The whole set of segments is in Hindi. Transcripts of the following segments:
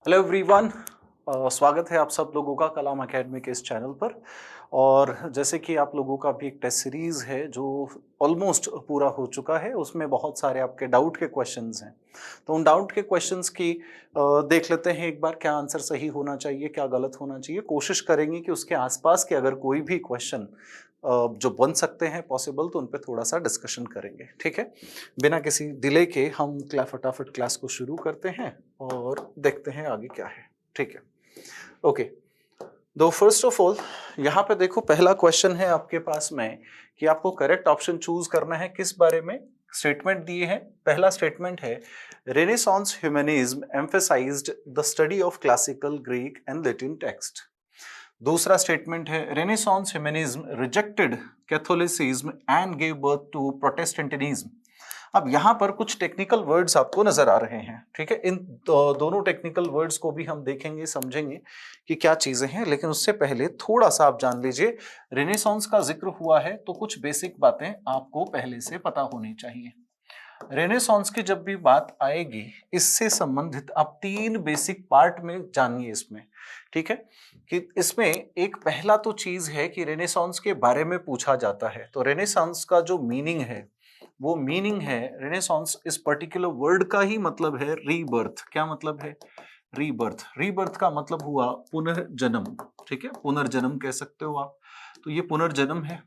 Hello everyone. स्वागत है आप सब लोगों का कलाम एकेडमी के इस चैनल पर। और जैसे कि आप लोगों का भी एक टेस्ट सीरीज़ है जो ऑलमोस्ट पूरा हो चुका है, उसमें बहुत सारे आपके डाउट के क्वेश्चंस हैं। तो उन डाउट के क्वेश्चंस की देख लेते हैं एक बार, क्या आंसर सही होना चाहिए, क्या गलत होना चाहिए। कोशिश करेंगे कि उसके आसपास के अगर कोई भी क्वेश्चन जो बन सकते हैं पॉसिबल, तो उन पे थोड़ा सा डिस्कशन करेंगे। ठीक है, बिना किसी डिले के हम फटाफट क्लास को शुरू करते हैं और देखते हैं आगे क्या है। ठीक है, ओके। तो फर्स्ट ऑफ ऑल यहाँ पे देखो, पहला क्वेश्चन है आपके पास में कि आपको करेक्ट ऑप्शन चूज करना है। किस बारे में स्टेटमेंट दिए हैं? पहला स्टेटमेंट है, Renaissance humanism emphasised the study of classical Greek and Latin text. दूसरा स्टेटमेंट है, Renaissance humanism rejected Catholicism and give birth to Protestantism. अब यहाँ पर कुछ टेक्निकल वर्ड्स आपको नजर आ रहे हैं। ठीक है, इन दोनों टेक्निकल वर्ड्स को भी हम देखेंगे, समझेंगे कि क्या चीजें हैं। लेकिन उससे पहले थोड़ा सा आप जान लीजिए, रेनेसांस का जिक्र हुआ है तो कुछ बेसिक बातें आपको पहले से पता होनी चाहिए। रेनेसांस की जब भी बात आएगी, इससे संबंधित आप तीन बेसिक पार्ट में जानिए इसमें। ठीक है, कि इसमें एक पहला तो चीज है कि रेनेसांस के बारे में पूछा जाता है, तो रेनेसांस का जो मीनिंग है वो मीनिंग है, रेनेसांस इस पर्टिकुलर वर्ड का ही मतलब है रीबर्थ। क्या मतलब है? रीबर्थ। रीबर्थ का मतलब हुआ पुनर्जन्म। ठीक है, पुनर्जन्म कह सकते हो आप, तो ये पुनर्जन्म है।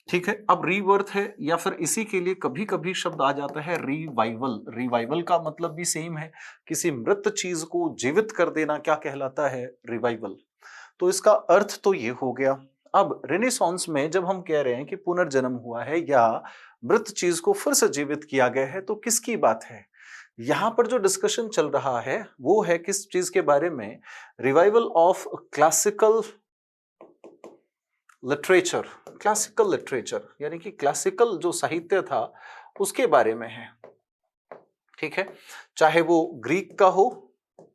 ठीक है, अब रीबर्थ है, या फिर इसी के लिए कभी कभी शब्द आ जाता है रिवाइवल। रिवाइवल का मतलब भी सेम है, किसी मृत चीज को जीवित कर देना क्या कहलाता है? रिवाइवल। तो इसका अर्थ तो ये हो गया। अब रेनेसांस में जब हम कह रहे हैं कि पुनर्जन्म हुआ है या मृत चीज को फिर से जीवित किया गया है, तो किसकी बात है? यहां पर जो डिस्कशन चल रहा है वो है किस चीज के बारे में? Revival of classical literature. Classical literature यानी कि क्लासिकल जो साहित्य था उसके बारे में है। ठीक है, चाहे वो ग्रीक का हो,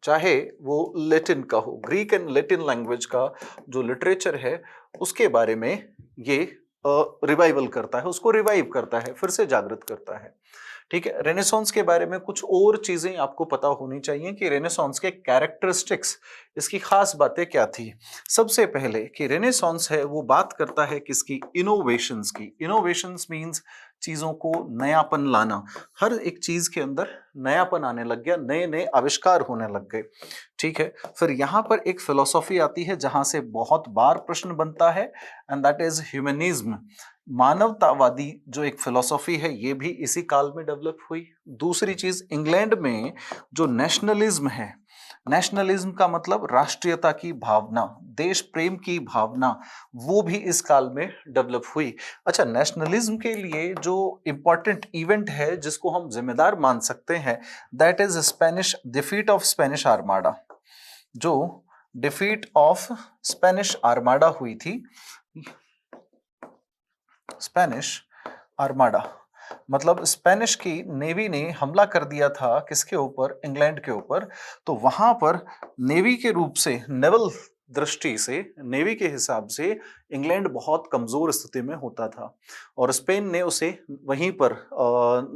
चाहे वो लैटिन का हो। ग्रीक एंड लैटिन लैंग्वेज का जो लिटरेचर है उसके बारे में ये रिवाइवल करता है, उसको रिवाइव करता है, फिर से जागृत करता है। ठीक है, रेनेसांस के बारे में कुछ और चीजें आपको पता होनी चाहिए कि रेनेसांस के कैरेक्टरिस्टिक्स, इसकी खास बातें क्या थी। सबसे पहले कि रेनेसांस है वो बात करता है किसकी? इनोवेशंस की। इनोवेशंस मींस चीजों को नयापन लाना। हर एक चीज के अंदर नयापन आने लग गया, नए नए आविष्कार होने लग गए। ठीक है, फिर यहां पर एक फिलॉसफी आती है जहां से बहुत बार प्रश्न बनता है, एंड दैट इज ह्यूमनिज्म। मानवतावादी जो एक फिलॉसफी है ये भी इसी काल में डेवलप हुई। दूसरी चीज, इंग्लैंड में जो नेशनलिज्म है, नेशनलिज्म का मतलब राष्ट्रीयता की भावना, देश प्रेम की भावना, वो भी इस काल में डेवलप हुई। अच्छा, नेशनलिज्म के लिए जो इंपॉर्टेंट इवेंट है जिसको हम जिम्मेदार मान सकते हैं, that is Spanish defeat of Spanish armada. जो डिफीट ऑफ स्पेनिश आर्माडा हुई थी, स्पेनिश आर्माडा मतलब स्पेनिश की नेवी ने हमला कर दिया था किसके ऊपर? इंग्लैंड के ऊपर। तो वहां पर नेवी के रूप से, नेवल दृष्टि से, नेवी के हिसाब से इंग्लैंड बहुत कमजोर स्थिति में होता था और स्पेन ने उसे वहीं पर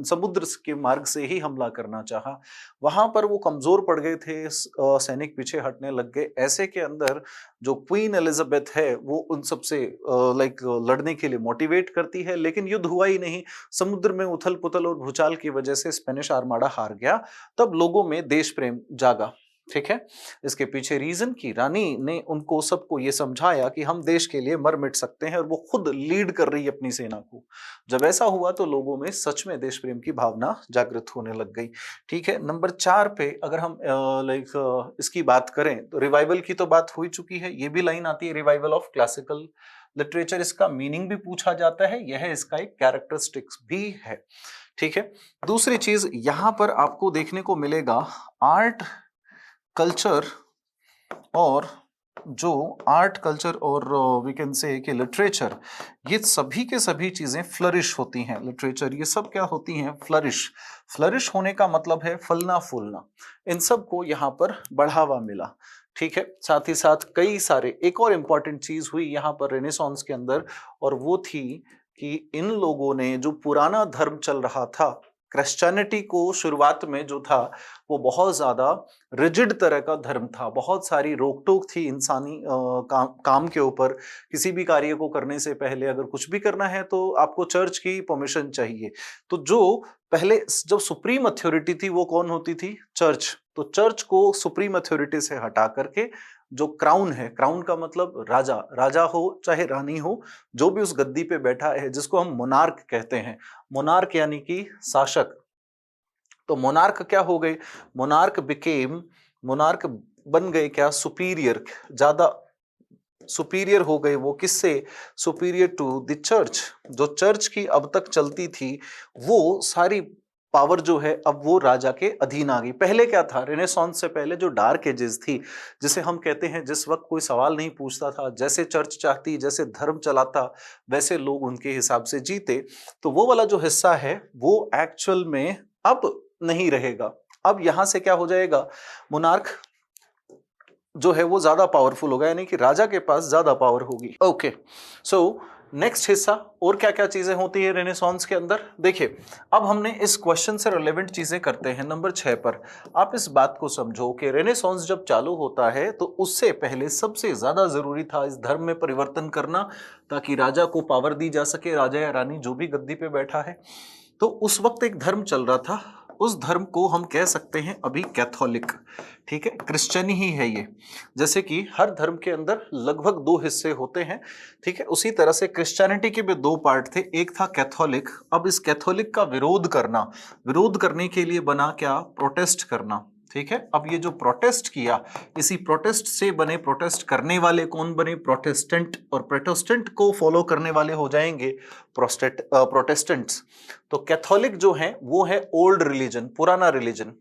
समुद्र के मार्ग से ही हमला करना चाहा। वहां पर वो कमजोर पड़ गए थे, सैनिक पीछे हटने लग गए। ऐसे के अंदर जो क्वीन एलिजाबेथ है वो उन सबसे लाइक लड़ने के लिए मोटिवेट करती है, लेकिन युद्ध हुआ ही नहीं। समुद्र में उथल पुथल और भूचाल की वजह से स्पेनिश आर्माडा हार गया। तब लोगों में देश प्रेम जागा। ठीक है, इसके पीछे रीजन की रानी ने उनको सबको ये समझाया कि हम देश के लिए मर मिट सकते हैं, और वो खुद लीड कर रही है अपनी सेना को। जब ऐसा हुआ तो लोगों में सच में देश प्रेम की भावना जागृत होने लग गई। ठीक है, नंबर 4 पे अगर हम इसकी बात करें तो रिवाइवल की तो बात हो ही चुकी है। ये भी लाइन आती है, रिवाइवल ऑफ क्लासिकल लिटरेचर। इसका मीनिंग भी पूछा जाता है, यह इसका एक कैरेक्टरिस्टिक्स भी है। ठीक है, दूसरी चीज यहां पर आपको देखने को मिलेगा, आर्ट कल्चर और जो आर्ट कल्चर और वी कैन से कि लिटरेचर, ये सभी के सभी चीजें फ्लरिश होती हैं। लिटरेचर ये सब क्या होती हैं? फ्लरिश। फ्लरिश होने का मतलब है फलना फूलना। इन सब को यहाँ पर बढ़ावा मिला। ठीक है, साथ ही साथ कई सारे एक और इम्पॉर्टेंट चीज हुई यहाँ पर रेनेसांस के अंदर, और वो थी कि इन लोगों ने जो पुराना धर्म चल रहा था क्रिश्चियनिटी को शुरुआत में जो था वो बहुत ज्यादा रिजिड तरह का धर्म था, बहुत सारी रोक टोक थी इंसानी काम के ऊपर। किसी भी कार्य को करने से पहले अगर कुछ भी करना है तो आपको चर्च की परमिशन चाहिए। तो जो पहले जब सुप्रीम अथॉरिटी थी वो कौन होती थी? चर्च। तो चर्च को सुप्रीम अथॉरिटी से हटा करके जो क्राउन है, क्राउन का मतलब राजा, राजा हो चाहे रानी हो, जो भी उस गद्दी पे बैठा है जिसको हम मोनार्क कहते हैं, मोनार्क यानी कि शासक। तो मोनार्क क्या हो गए? मोनार्क बिकेम, मोनार्क बन गए क्या? सुपीरियर, ज्यादा सुपीरियर हो गए। वो किससे? Superior to the church. जो चर्च की अब तक चलती थी वो सारी पावर जो है अब वो राजा के अधीन आ गई। पहले क्या था? रेनेसांस से पहले जो डार्क एजेस थी, जिसे हम कहते हैं जिस वक्त कोई सवाल नहीं पूछता था, जैसे चर्च चाहती, जैसे धर्म चलाता वैसे लोग उनके हिसाब से जीते, तो वो वाला जो हिस्सा है वो एक्चुअल में अब नहीं रहेगा। अब यहां से क्या हो जाएगा? मोनार्क जो है वो ज्यादा पावरफुल होगा, यानी कि राजा के पास ज्यादा पावर होगी। ओके, सो नेक्स्ट हिस्सा और क्या क्या चीजें होती है रेनेसांस के अंदर? देखिए, अब हमने इस क्वेश्चन से रिलेवेंट चीजें करते हैं नंबर 6 पर। आप इस बात को समझो कि रेनेसांस जब चालू होता है तो उससे पहले सबसे ज्यादा जरूरी था इस धर्म में परिवर्तन करना, ताकि राजा को पावर दी जा सके, राजा या रानी जो भी गद्दी पे बैठा है। तो उस वक्त एक धर्म चल रहा था, उस धर्म को हम कह सकते हैं अभी कैथोलिक। ठीक है, क्रिश्चियन ही है ये। जैसे कि हर धर्म के अंदर लगभग दो हिस्से होते हैं, ठीक है, उसी तरह से क्रिश्चियनिटी के भी दो पार्ट थे, एक था कैथोलिक। अब इस कैथोलिक का विरोध करना, विरोध करने के लिए बना क्या? प्रोटेस्ट करना। ठीक है, अब ये जो प्रोटेस्ट किया, इसी प्रोटेस्ट से बने, प्रोटेस्ट करने वाले कौन बने? प्रोटेस्टेंट। और प्रोटेस्टेंट को फॉलो करने वाले हो जाएंगे प्रोटेस्टेंट्स। तो कैथोलिक जो है वो है ओल्ड रिलीजन, पुराना रिलीजन।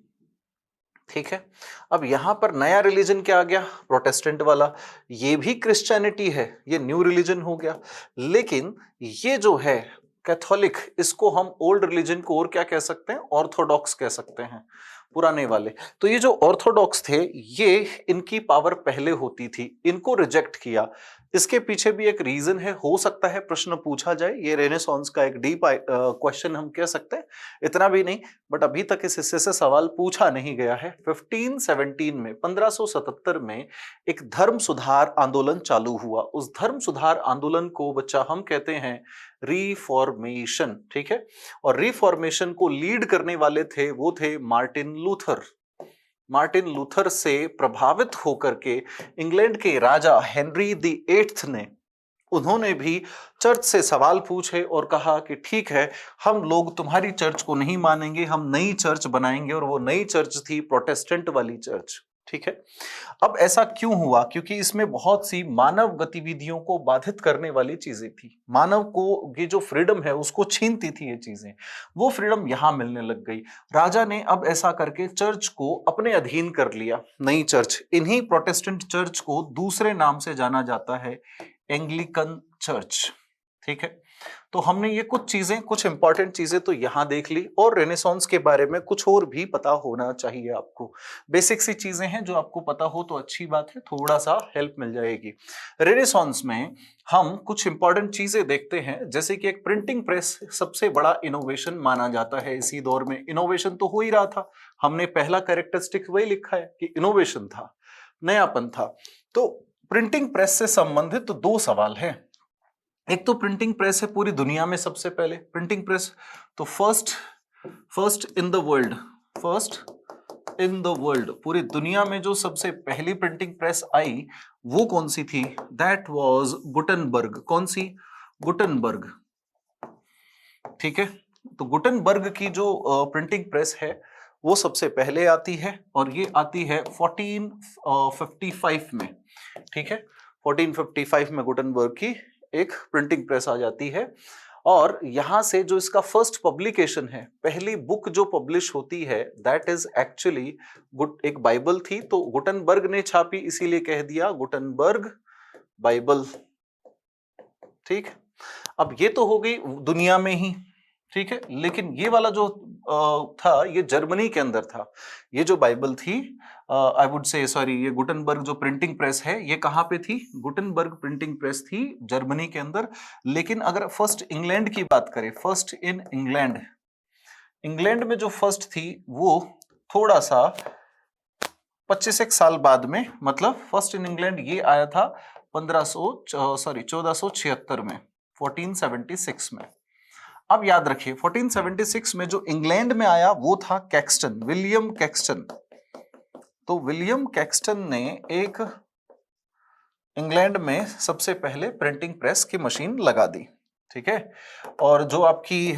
ठीक है, अब यहां पर नया रिलीजन क्या आ गया? प्रोटेस्टेंट वाला। ये भी क्रिश्चियनिटी है, ये न्यू रिलीजन हो गया। लेकिन ये जो है कैथोलिक, इसको हम ओल्ड रिलीजन को और क्या कह सकते हैं? ऑर्थोडॉक्स कह सकते हैं, पुराने वाले। तो ये जो ऑर्थोडॉक्स थे, ये इनकी पावर पहले होती थी, इनको रिजेक्ट किया। इसके पीछे भी एक रीजन है, हो सकता है प्रश्न पूछा जाए, ये रेनेसांस का एक डीप क्वेश्चन हम कह सकते हैं, इतना भी नहीं, बट अभी तक इस हिस्से से सवाल पूछा नहीं गया है। 1517 में, 1577 में एक धर्म सुधार आंदोलन चालू हुआ। उस धर्म सुधार आंदोलन को बच्चा हम कहते हैं रिफॉर्मेशन। ठीक है, और रिफॉर्मेशन को लीड करने वाले थे, वो थे मार्टिन लूथर। मार्टिन लूथर से प्रभावित होकर के इंग्लैंड के राजा हेनरी द एट्थ ने, उन्होंने भी चर्च से सवाल पूछे और कहा कि ठीक है, हम लोग तुम्हारी चर्च को नहीं मानेंगे, हम नई चर्च बनाएंगे। और वो नई चर्च थी प्रोटेस्टेंट वाली चर्च। ठीक है, अब ऐसा क्यों हुआ? क्योंकि इसमें बहुत सी मानव गतिविधियों को बाधित करने वाली चीजें थी, मानव को ये जो फ्रीडम है उसको छीनती थी ये चीजें, वो फ्रीडम यहां मिलने लग गई। राजा ने अब ऐसा करके चर्च को अपने अधीन कर लिया, नई चर्च। इन्हीं प्रोटेस्टेंट चर्च को दूसरे नाम से जाना जाता है, एंग्लिकन चर्च। ठीक है, तो हमने ये कुछ चीजें, कुछ इंपॉर्टेंट चीजें तो यहां देख ली, और रेनेसांस के बारे में कुछ और भी पता होना चाहिए आपको। बेसिक सी चीजें हैं जो आपको पता हो तो अच्छी बात है, थोड़ा सा हेल्प मिल जाएगी। रेनेसांस में हम कुछ इंपॉर्टेंट चीजें देखते हैं, जैसे कि एक प्रिंटिंग प्रेस सबसे बड़ा इनोवेशन माना जाता है इसी दौर में। इनोवेशन तो हो ही रहा था, हमने पहला कैरेक्टरिस्टिक वही लिखा है कि इनोवेशन था, नयापन था। तो प्रिंटिंग प्रेस से संबंधित तो दो सवाल हैं। एक तो प्रिंटिंग प्रेस है पूरी दुनिया में सबसे पहले प्रिंटिंग प्रेस, तो first in the world, first in the world, पूरी दुनिया में जो सबसे पहली प्रिंटिंग प्रेस आई वो कौन सी थी? That was Gutenberg. कौन सी? गुटनबर्ग। ठीक है, तो गुटनबर्ग की जो प्रिंटिंग प्रेस है वो सबसे पहले आती है, और ये आती है 1455 में। ठीक है, 1455 में गुटनबर्ग की एक प्रिंटिंग प्रेस आ जाती है। और यहां से जो इसका फर्स्ट पब्लिकेशन है, पहली बुक जो पब्लिश होती है, दैट इज एक्चुअली एक बाइबल थी। तो गुटनबर्ग ने छापी, इसीलिए कह दिया गुटनबर्ग बाइबल। ठीक, अब ये तो हो गई दुनिया में ही। ठीक है, लेकिन ये वाला जो था ये जर्मनी के अंदर था। ये जो बाइबल थी, आई वुड से सॉरी, ये गुटनबर्ग जो प्रिंटिंग प्रेस है ये कहाँ पे थी? गुटनबर्ग प्रिंटिंग प्रेस थी जर्मनी के अंदर। लेकिन अगर फर्स्ट इंग्लैंड की बात करें, फर्स्ट इन इंग्लैंड, इंग्लैंड में जो फर्स्ट थी वो थोड़ा सा 25 एक साल बाद में, मतलब फर्स्ट इन इंग्लैंड ये आया था 1476 में, 1476 में। अब याद रखिए 1476 में जो इंग्लैंड में आया वो था कैक्सटन, विलियम कैक्सटन। तो विलियम कैक्सटन ने एक इंग्लैंड में सबसे पहले प्रिंटिंग प्रेस की मशीन लगा दी, ठीक है। और जो आपकी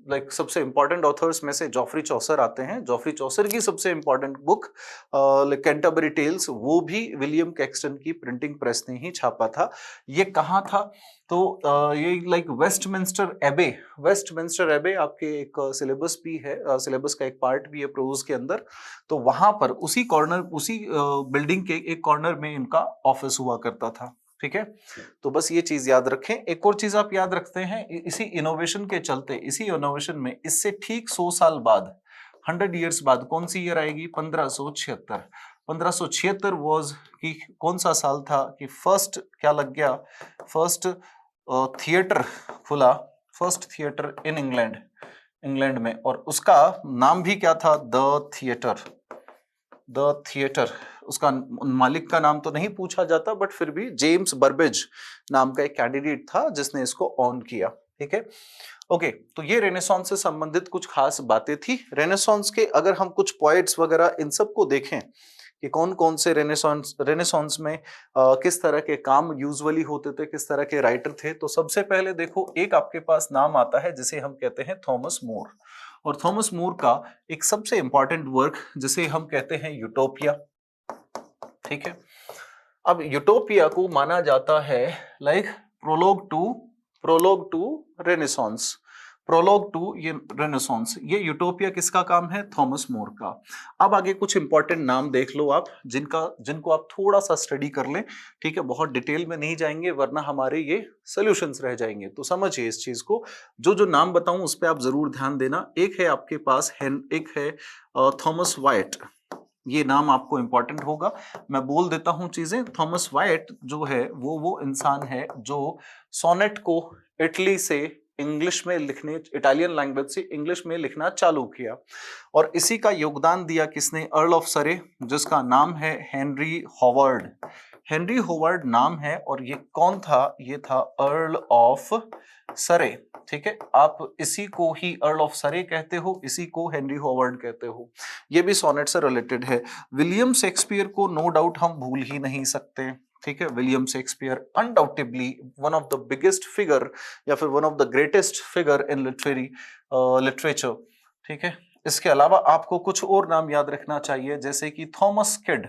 लाइक सबसे इंपॉर्टेंट ऑथर्स में से जॉफ्री चौसर आते हैं, जॉफ्री चौसर की सबसे इंपॉर्टेंट बुक कैंटरबरी टेल्स, वो भी विलियम कैक्सटन की प्रिंटिंग प्रेस ने ही छापा था। ये कहाँ था? तो ये लाइक वेस्टमिंस्टर एबे आपके एक सिलेबस भी है, सिलेबस का एक पार्ट भी है प्रोज के अंदर। तो वहां पर उसी कॉर्नर, उसी बिल्डिंग के एक कॉर्नर में इनका ऑफिस हुआ करता था, ठीक है। तो बस ये चीज याद रखें। एक और चीज आप याद रखते हैं, इसी इनोवेशन के चलते, इसी इनोवेशन में इससे ठीक 100 साल बाद, 100 ईयर्स बाद कौन सी ईयर आएगी? 1576। 1576 वॉज कि कौन सा साल था कि फर्स्ट क्या लग गया, फर्स्ट थिएटर खुला, फर्स्ट थिएटर इन इंग्लैंड में, और उसका नाम भी क्या था? The theatre. उसका मालिक का नाम तो नहीं पूछा जाता, बट फिर भी जेम्स बर्बेज नाम का एक कैंडिडेट था जिसने इसको ऑन किया, ठीक है। ओके, तो ये रेनेसांस से संबंधित कुछ खास बातें थी। रेनेसांस के अगर हम कुछ पॉइंट्स वगैरह इन सब को देखें कि कौन कौन से रेनेसांस में किस तरह के काम यूजुअली होते थे, किस तरह के राइटर थे, तो सबसे पहले देखो एक आपके पास नाम आता है जिसे हम कहते हैं थॉमस मोर। और थॉमस मोर का एक सबसे इंपॉर्टेंट वर्क जिसे हम कहते हैं यूटोपिया, ठीक है। अब यूटोपिया को माना जाता है like prologue to Renaissance, prologue to ये रेनेसांस। ये यूटोपिया किसका काम है? थॉमस मोर का। अब आगे कुछ इंपॉर्टेंट नाम देख लो आप, जिनको आप थोड़ा सा स्टडी कर लें, ठीक है। बहुत डिटेल में नहीं जाएंगे वरना हमारे ये सॉल्यूशंस रह जाएंगे, तो समझिए इस चीज को। जो जो नाम बताऊं उस पर आप जरूर ध्यान देना। एक है आपके पास एक है थॉमस वाइट, ये नाम आपको इंपॉर्टेंट होगा। मैं बोल देता हूं चीजें। थॉमस वाइट जो है वो इंसान है जो सोनेट को इटली से इंग्लिश में लिखने, इटालियन लैंग्वेज से इंग्लिश में लिखना चालू किया। और इसी का योगदान दिया किसने? अर्ल ऑफ सरे, जिसका नाम है हेनरी हॉवर्ड। हेनरी हॉवर्ड नाम है, और ये कौन था? ये था अर्ल ऑफ सरे, ठीक है। आप इसी को ही अर्ल ऑफ सरे कहते हो, इसी को हेनरी हॉवर्ड कहते हो। ये भी सोनेट से रिलेटेड है। विलियम शेक्सपियर को नो डाउट हम भूल ही नहीं सकते, ठीक है। William Shakespeare undoubtedly one of the biggest figure या फिर one of the greatest figure in literature, ठीक है। इसके अलावा आपको कुछ और नाम याद रखना चाहिए, जैसे कि थॉमस किड।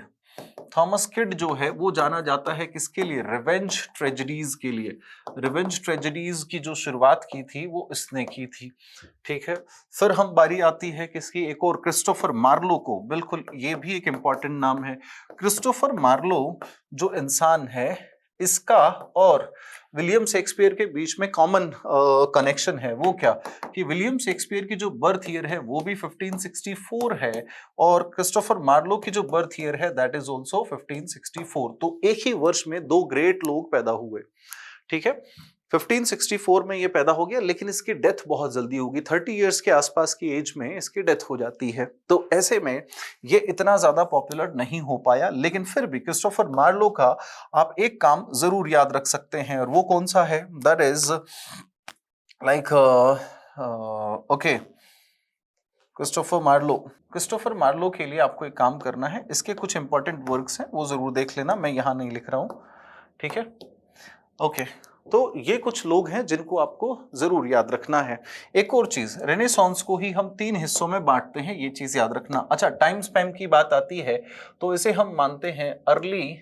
थॉमस किड जो है वो जाना जाता है किसके लिए? रिवेंज ट्रेजेडीज के लिए। रिवेंज ट्रेजेडीज की जो शुरुआत की थी वो इसने की थी, ठीक है। फिर हम बारी आती है किसकी? एक और, क्रिस्टोफर मार्लो को। बिल्कुल, ये भी एक इंपॉर्टेंट नाम है। क्रिस्टोफर मार्लो जो इंसान है, इसका और विलियम शेक्सपियर के बीच में कॉमन कनेक्शन है। वो क्या? कि विलियम शेक्सपियर की जो बर्थ ईयर है वो भी 1564 है, और क्रिस्टोफर मार्लो की जो बर्थ ईयर है दैट इज आल्सो 1564। तो एक ही वर्ष में दो ग्रेट लोग पैदा हुए, ठीक है। 1564 में ये पैदा हो गया, लेकिन इसकी डेथ बहुत जल्दी होगी, 30 इयर्स के आसपास की एज में इसकी डेथ हो जाती है। तो ऐसे में ये इतना ज्यादा पॉपुलर नहीं हो पाया, लेकिन फिर भी क्रिस्टोफर मार्लो का आप एक काम जरूर याद रख सकते हैं, और वो कौन सा है? That is like okay, Christopher Marlowe के लिए आपको एक काम करना है, इसके कुछ इंपॉर्टेंट वर्क्स हैं वो जरूर देख लेना, मैं यहां नहीं लिख रहा हूं, ठीक है। ओके, तो ये कुछ लोग हैं जिनको आपको जरूर याद रखना है। एक और चीज, रेनेसांस को ही हम 3 हिस्सों में बांटते हैं, ये चीज याद रखना। अच्छा, टाइम स्पैन की बात आती है तो इसे हम मानते हैं अर्ली,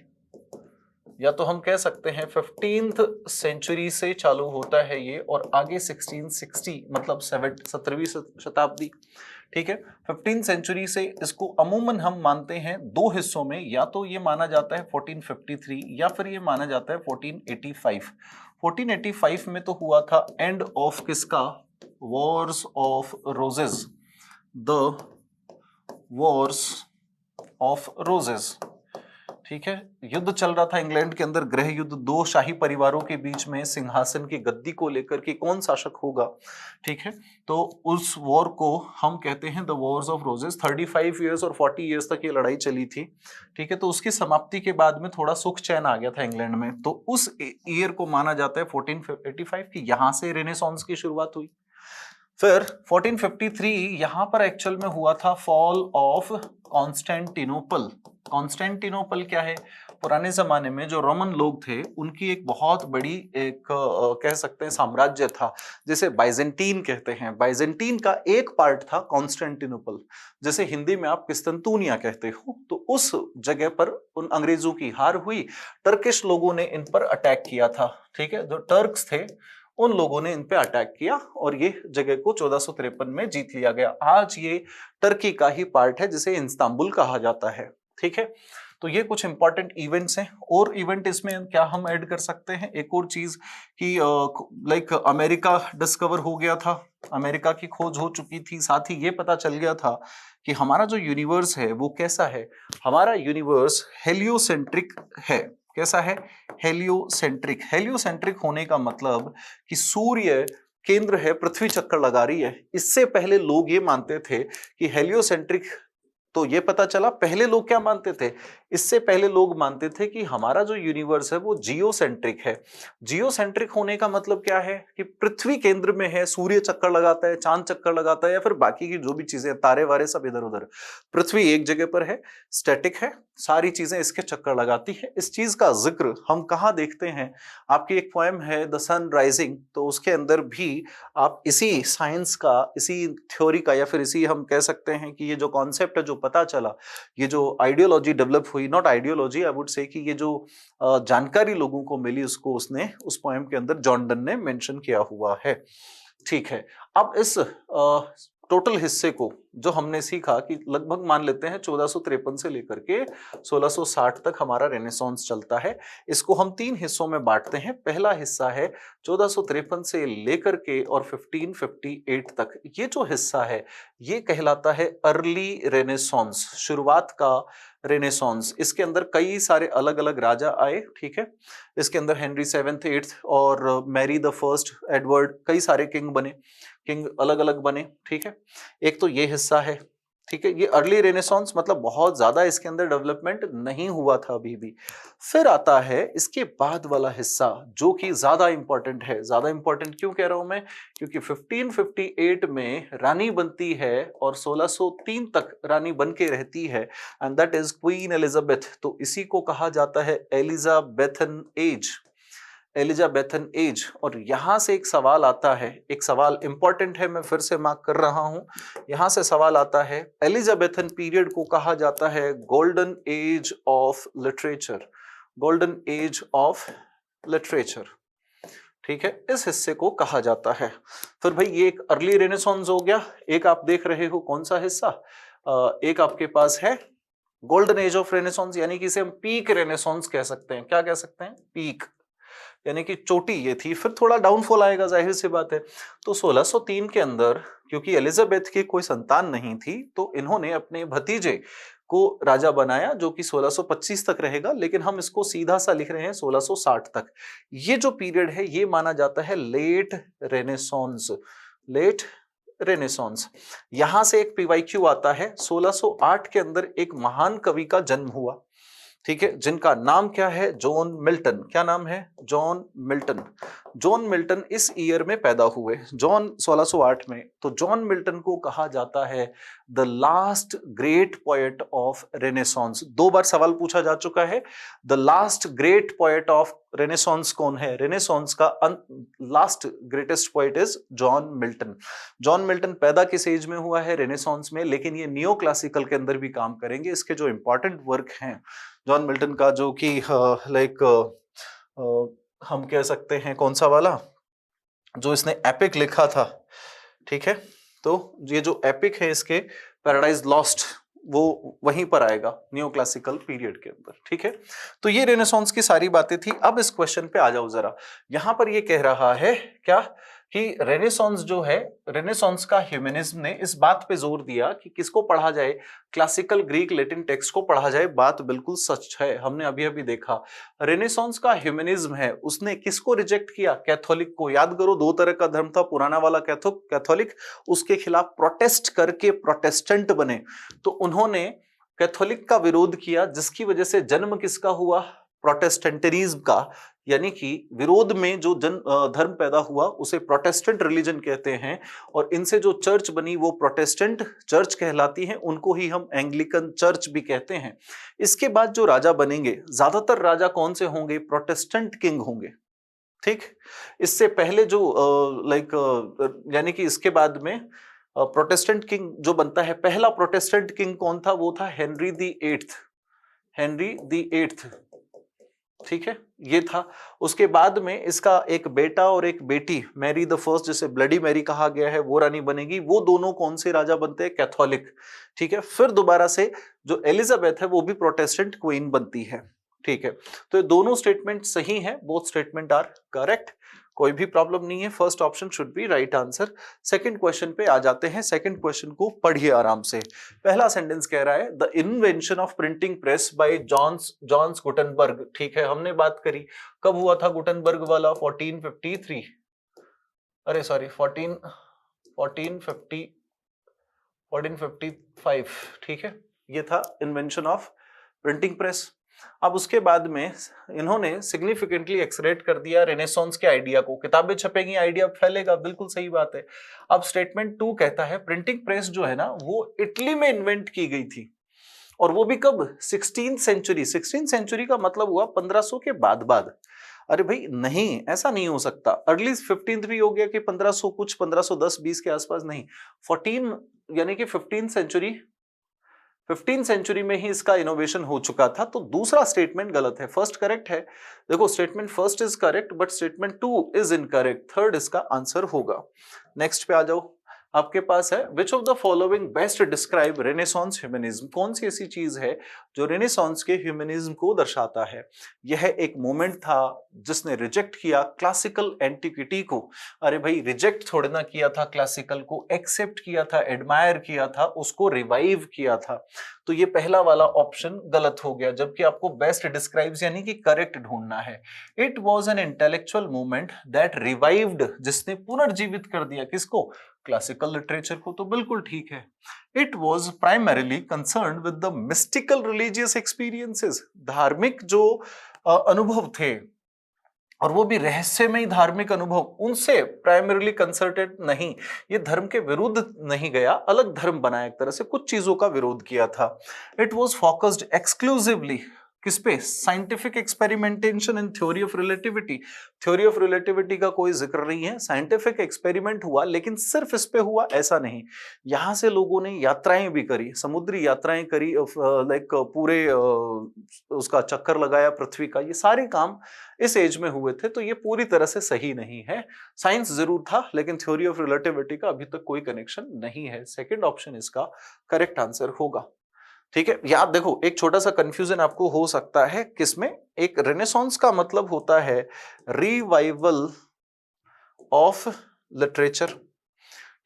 या तो हम कह सकते हैं 15th सेंचुरी से चालू होता है ये, और आगे 1660 मतलब 17वीं शताब्दी, ठीक है। 15th सेंचुरी से इसको अमूमन हम मानते हैं दो हिस्सों में, या तो ये माना जाता है 1453 या फिर ये माना जाता है 1485। 1485 में तो हुआ था एंड ऑफ किसका? Wars of roses, the Wars of roses, ठीक है, युद्ध चल रहा था इंग्लैंड के अंदर, गृह युद्ध, दो शाही परिवारों के बीच में सिंहासन की गद्दी को लेकर के कौन शासक होगा। ठीक है, तो उस वॉर को हम कहते हैं the Wars of roses. 35 years और 40 इयर्स तक ये लड़ाई चली थी। ठीक है, तो उसकी समाप्ति के बाद में थोड़ा सुख चैन आ गया था इंग्लैंड में, तो उस ईयर को माना जाता है 1485 की यहां से रेनेसांस की शुरुआत हुई। फिर 1453 यहां पर एक्चुअल में हुआ था फॉल ऑफ कॉन्स्टेंटिनोपल। कॉन्स्टेंटिनोपल क्या है, पुराने जमाने में जो रोमन लोग थे उनकी एक बहुत बड़ी एक कह सकते हैं साम्राज्य था, जिसे बाइजेंटीन कहते हैं। बाइजेंटीन का एक पार्ट था कॉन्स्टेंटिनोपल, जैसे हिंदी में आप किस्तंतुनिया कहते हो। तो उस जगह पर उन अंग्रेजों की हार हुई, टर्किश लोगों ने इन पर अटैक किया था। ठीक है, जो टर्क्स थे उन लोगों ने इन पे अटैक किया और ये जगह को 1453 में जीत लिया गया। आज ये टर्की का ही पार्ट है, जिसे इस्तांबुल कहा जाता है। ठीक है, तो ये कुछ इंपॉर्टेंट इवेंट्स हैं। और इवेंट इसमें क्या हम ऐड कर सकते हैं, एक और चीज कि लाइक अमेरिका डिस्कवर हो गया था, अमेरिका की खोज हो चुकी थी। साथ ही ये पता चल गया था कि हमारा जो यूनिवर्स है वो कैसा है, हमारा यूनिवर्स हेलियोसेंट्रिक है। कैसा है, हेलियोसेंट्रिक। हेलियोसेंट्रिक होने का मतलब कि सूर्य केंद्र है, पृथ्वी चक्कर लगा रही है। इससे पहले लोग ये मानते थे कि हेलियोसेंट्रिक, तो ये पता चला पहले लोग क्या मानते थे, इससे पहले लोग मानते थे कि हमारा जो यूनिवर्स है वो जियोसेंट्रिक है। जियोसेंट्रिक होने का मतलब क्या है कि पृथ्वी केंद्र में है, सूर्य चक्कर लगाता है, चांद चक्कर लगाता है, या फिर बाकी की जो भी चीजें, तारे वारे सब इधर उधर, पृथ्वी एक जगह पर है, स्टैटिक है, सारी चीजें इसके चक्कर लगाती है। इस चीज का जिक्र हम कहाँ देखते हैं, आपकी एक पोएम है द सन राइजिंग, तो उसके अंदर भी आप इसी साइंस का, इसी थ्योरी का, या फिर इसी हम कह सकते हैं कि ये जो कॉन्सेप्ट है जो पता चला, ये जो आइडियोलॉजी डेवलप हुई, not ideology I would say, कि ये जो जानकारी लोगों को मिली उसको उसने उस पोएम के अंदर जॉन डन ने मेंशन किया हुआ है। ठीक है, अब इस टोटल हिस्से को जो हमने सीखा कि लगभग मान लेते हैं 1453 से लेकर के 1660 तक हमारा रेनेसांस चलता है। इसको हम तीन हिस्सों में बांटते हैं। पहला हिस्सा है 1453 से लेकर के और 1558 तक। ये जो हिस्सा है ये कहलाता है अर्ली रेनेसांस, शुरुआत का रेनेसांस। इसके अंदर कई सारे अलग अलग राजा आए। ठीक है, इसके अंदर हेनरी 7th 8th और मैरी द फर्स्ट, एडवर्ड, कई सारे किंग बने, किंग अलग अलग बने। ठीक है, एक तो ये हिस्सा है। ठीक है, ये अर्ली रेनेसांस मतलब बहुत ज्यादा इसके अंदर डेवलपमेंट नहीं हुआ था अभी भी। फिर आता है इसके बाद वाला हिस्सा जो कि ज्यादा इंपॉर्टेंट है। ज्यादा इंपॉर्टेंट क्यों कह रहा हूं मैं, क्योंकि 1558 में रानी बनती है और 1603 तक रानी बन के रहती है, and that is queen Elizabeth. तो इसी को कहा जाता है एलिजाबेथन एज, एलिजाबेथन एज। और यहां से एक सवाल आता है, एक सवाल इंपॉर्टेंट है, मैं फिर से मार्क कर रहा हूं। यहां से सवाल आता है, एलिजाबेथन पीरियड को कहा जाता है golden age of literature, golden age of literature. ठीक है, इस हिस्से को कहा जाता है। फिर भाई ये एक अर्ली रेनेसांस हो गया। एक आप देख रहे हो कौन सा हिस्सा, एक आपके पास है गोल्डन एज ऑफ रेनेसांस, यानी कि इसे हम पीक रेनेसांस कह सकते हैं। क्या कह सकते हैं, पीक, यानी कि चोटी ये थी। फिर थोड़ा डाउनफॉल आएगा, जाहिर सी बात है। तो 1603 के अंदर क्योंकि एलिजाबेथ की कोई संतान नहीं थी, तो इन्होंने अपने भतीजे को राजा बनाया, जो कि 1625 तक रहेगा, लेकिन हम इसको सीधा सा लिख रहे हैं 1660 तक। ये जो पीरियड है ये माना जाता है लेट रेनेसांस, लेट रेनेसांस। यहां से एक पीवाईक्यू आता है। 1608 के अंदर एक महान कवि का जन्म हुआ। ठीक है, जिनका नाम क्या है, जॉन मिल्टन। क्या नाम है, जॉन मिल्टन। जॉन मिल्टन इस ईयर में पैदा हुए, जॉन 1608 में। तो जॉन मिल्टन को कहा जाता है the last great poet of renaissance. दो बार सवाल पूछा जा चुका है, the last great poet of renaissance कौन है, रेनेसांस का last greatest poet is John Milton. John Milton पैदा किस एज में हुआ है, रेनेसांस में, लेकिन ये नियो क्लासिकल के अंदर भी काम करेंगे। इसके जो इंपॉर्टेंट वर्क हैं जॉन मिल्टन का, जो कि लाइक हम कह सकते हैं कौन सा वाला, जो इसने एपिक लिखा था। ठीक है, तो ये जो एपिक है इसके, पैराडाइज लॉस्ट, वो वहीं पर आएगा न्यू क्लासिकल पीरियड के अंदर। ठीक है, तो ये रेनेसांस की सारी बातें थी। अब इस क्वेश्चन पे आ जाओ जरा। यहां पर ये कह रहा है क्या कि रेनेसांस जो है, रेनेसांस का ह्यूमनिज्म ने इस बात पे जोर दिया कि किसको पढ़ा जाए, क्लासिकल ग्रीक लैटिन टेक्स्ट को पढ़ा जाए। बात बिल्कुल सच है, हमने अभी अभी देखा। रेनेसांस का ह्यूमनिज्म है, उसने किसको रिजेक्ट किया? कैथोलिक को। याद करो, दो तरह का धर्म था, पुराना वाला कैथोलिक, उसके खिलाफ प्रोटेस्ट करके प्रोटेस्टेंट बने, तो उन्होंने कैथोलिक का विरोध किया, जिसकी वजह से जन्म किसका हुआ? प्रोटेस्टेंटरिज्म का। यानी कि विरोध में जो धर्म पैदा हुआ उसे प्रोटेस्टेंट रिलीजन कहते हैं, और इनसे जो चर्च बनी वो प्रोटेस्टेंट चर्च कहलाती है, उनको ही हम एंग्लिकन चर्च भी कहते हैं। इसके बाद जो राजा बनेंगे, ज्यादातर राजा कौन से होंगे? प्रोटेस्टेंट किंग होंगे। ठीक, इससे पहले जो यानी कि इसके बाद में प्रोटेस्टेंट किंग जो बनता है, पहला प्रोटेस्टेंट किंग कौन था? वो था Henry the eighth. Henry the eighth, ठीक है, ये था। उसके बाद में इसका एक बेटा और एक बेटी, मैरी द फर्स्ट, जिसे ब्लडी मैरी कहा गया है, वो रानी बनेगी। वो दोनों कौन से राजा बनते हैं? कैथोलिक। ठीक है, फिर दोबारा से जो एलिजाबेथ है वो भी प्रोटेस्टेंट क्वीन बनती है। ठीक है, तो ये दोनों स्टेटमेंट सही है, बोथ स्टेटमेंट आर करेक्ट, कोई भी प्रॉब्लम नहीं है। First option should be right answer. Second question पे आ जाते हैं। सेकंड क्वेश्चन को पढ़िए आराम से। पहला सेंटेंस कह रहा है the invention of printing press by Johns Gutenberg. ठीक है, हमने बात करी, कब हुआ था गुटनबर्ग वाला? 1453, अरे सॉरी 1455। ठीक है, ये था इन्वेंशन ऑफ प्रिंटिंग प्रेस। अब उसके बाद में इन्होंने सिग्निफिकेंटली एक्सरेट कर दिया रेनेसांस के आइडिया को। किताबें छपेंगी, आइडिया फैलेगा, बिल्कुल सही बात है। अब स्टेटमेंट 2 कहता है प्रिंटिंग प्रेस जो है ना, वो इटली में इन्वेंट की गई थी, और वो भी कब? 16th century. 16th सेंचुरी का मतलब हुआ 1500 के बाद। अरे भाई नहीं, ऐसा नहीं हो सकता। अर्ली 15th भी हो गया कि 1500 कुछ, 1510-20 के आसपास नहीं, 14 यानी कि 15th सेंचुरी में ही इसका इनोवेशन हो चुका था। तो दूसरा स्टेटमेंट गलत है, फर्स्ट करेक्ट है। देखो, statement first is correct but statement 2 is incorrect, third इसका आंसर होगा। नेक्स्ट पे आ जाओ, आपके पास है विच of the following best describe renaissance humanism. कौन सी ऐसी चीज है जो रेनेसांस के ह्यूमनिज्म को दर्शाता है? यह एक मोमेंट था जिसने रिजेक्ट किया क्लासिकल एंटिक्विटी को। अरे भाई, रिजेक्ट थोड़े ना किया था क्लासिकल को, एक्सेप्ट किया था, एडमायर किया था, उसको रिवाइव किया था। तो ये पहला वाला ऑप्शन गलत हो गया, जबकि आपको बेस्ट डिस्क्राइब्स यानी कि करेक्ट ढूंढना है। It was an intellectual movement that revived, जिसने पुनर्जीवित कर दिया किसको? क्लासिकल लिटरेचर को। तो बिल्कुल ठीक है। It was primarily concern with the mystical religious experiences, धार्मिक जो अनुभव थे, और वो भी रहस्यमय धार्मिक अनुभव, उनसे प्राइमरीली कंसर्टेड नहीं। ये धर्म के विरुद्ध नहीं गया, अलग धर्म बनाया, एक तरह से कुछ चीजों का विरोध किया था। इट वॉज फोकस्ड एक्सक्लूसिवली किस पे? Scientific experimentation in theory of relativity. Theory of relativity का कोई जिक्र नहीं है, साइंटिफिक एक्सपेरिमेंट हुआ, लेकिन सिर्फ इस पे हुआ ऐसा नहीं। यहां से लोगों ने यात्राएं भी करी, समुद्री यात्राएं करी, लाइक पूरे उसका चक्कर लगाया पृथ्वी का। ये सारे काम इस एज में हुए थे, तो ये पूरी तरह से सही नहीं है। साइंस जरूर था, लेकिन थ्योरी ऑफ रिलेटिविटी का अभी तक कोई कनेक्शन नहीं है। सेकंड ऑप्शन इसका करेक्ट आंसर होगा। ठीक है, याद देखो, एक छोटा सा कंफ्यूजन आपको हो सकता है किसमें। एक रेनेसांस का मतलब होता है रिवाइवल ऑफ लिटरेचर।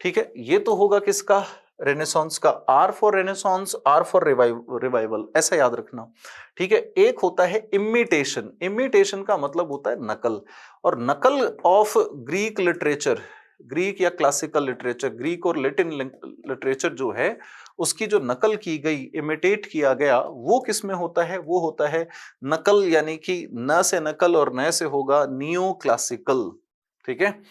ठीक है, ये तो होगा किसका? रेनेसांस का। R for Renaissance, R for revival, ऐसा याद रखना। ठीक है, एक होता है इमिटेशन। इमिटेशन का मतलब होता है नकल, और नकल ऑफ ग्रीक लिटरेचर, ग्रीक या क्लासिकल लिटरेचर, ग्रीक और लैटिन लिटरेचर जो है, उसकी जो नकल की गई, इमिटेट किया गया, वो किस में होता है? वो होता है नकल, यानी कि न से नकल और न से होगा नियो क्लासिकल। ठीक है,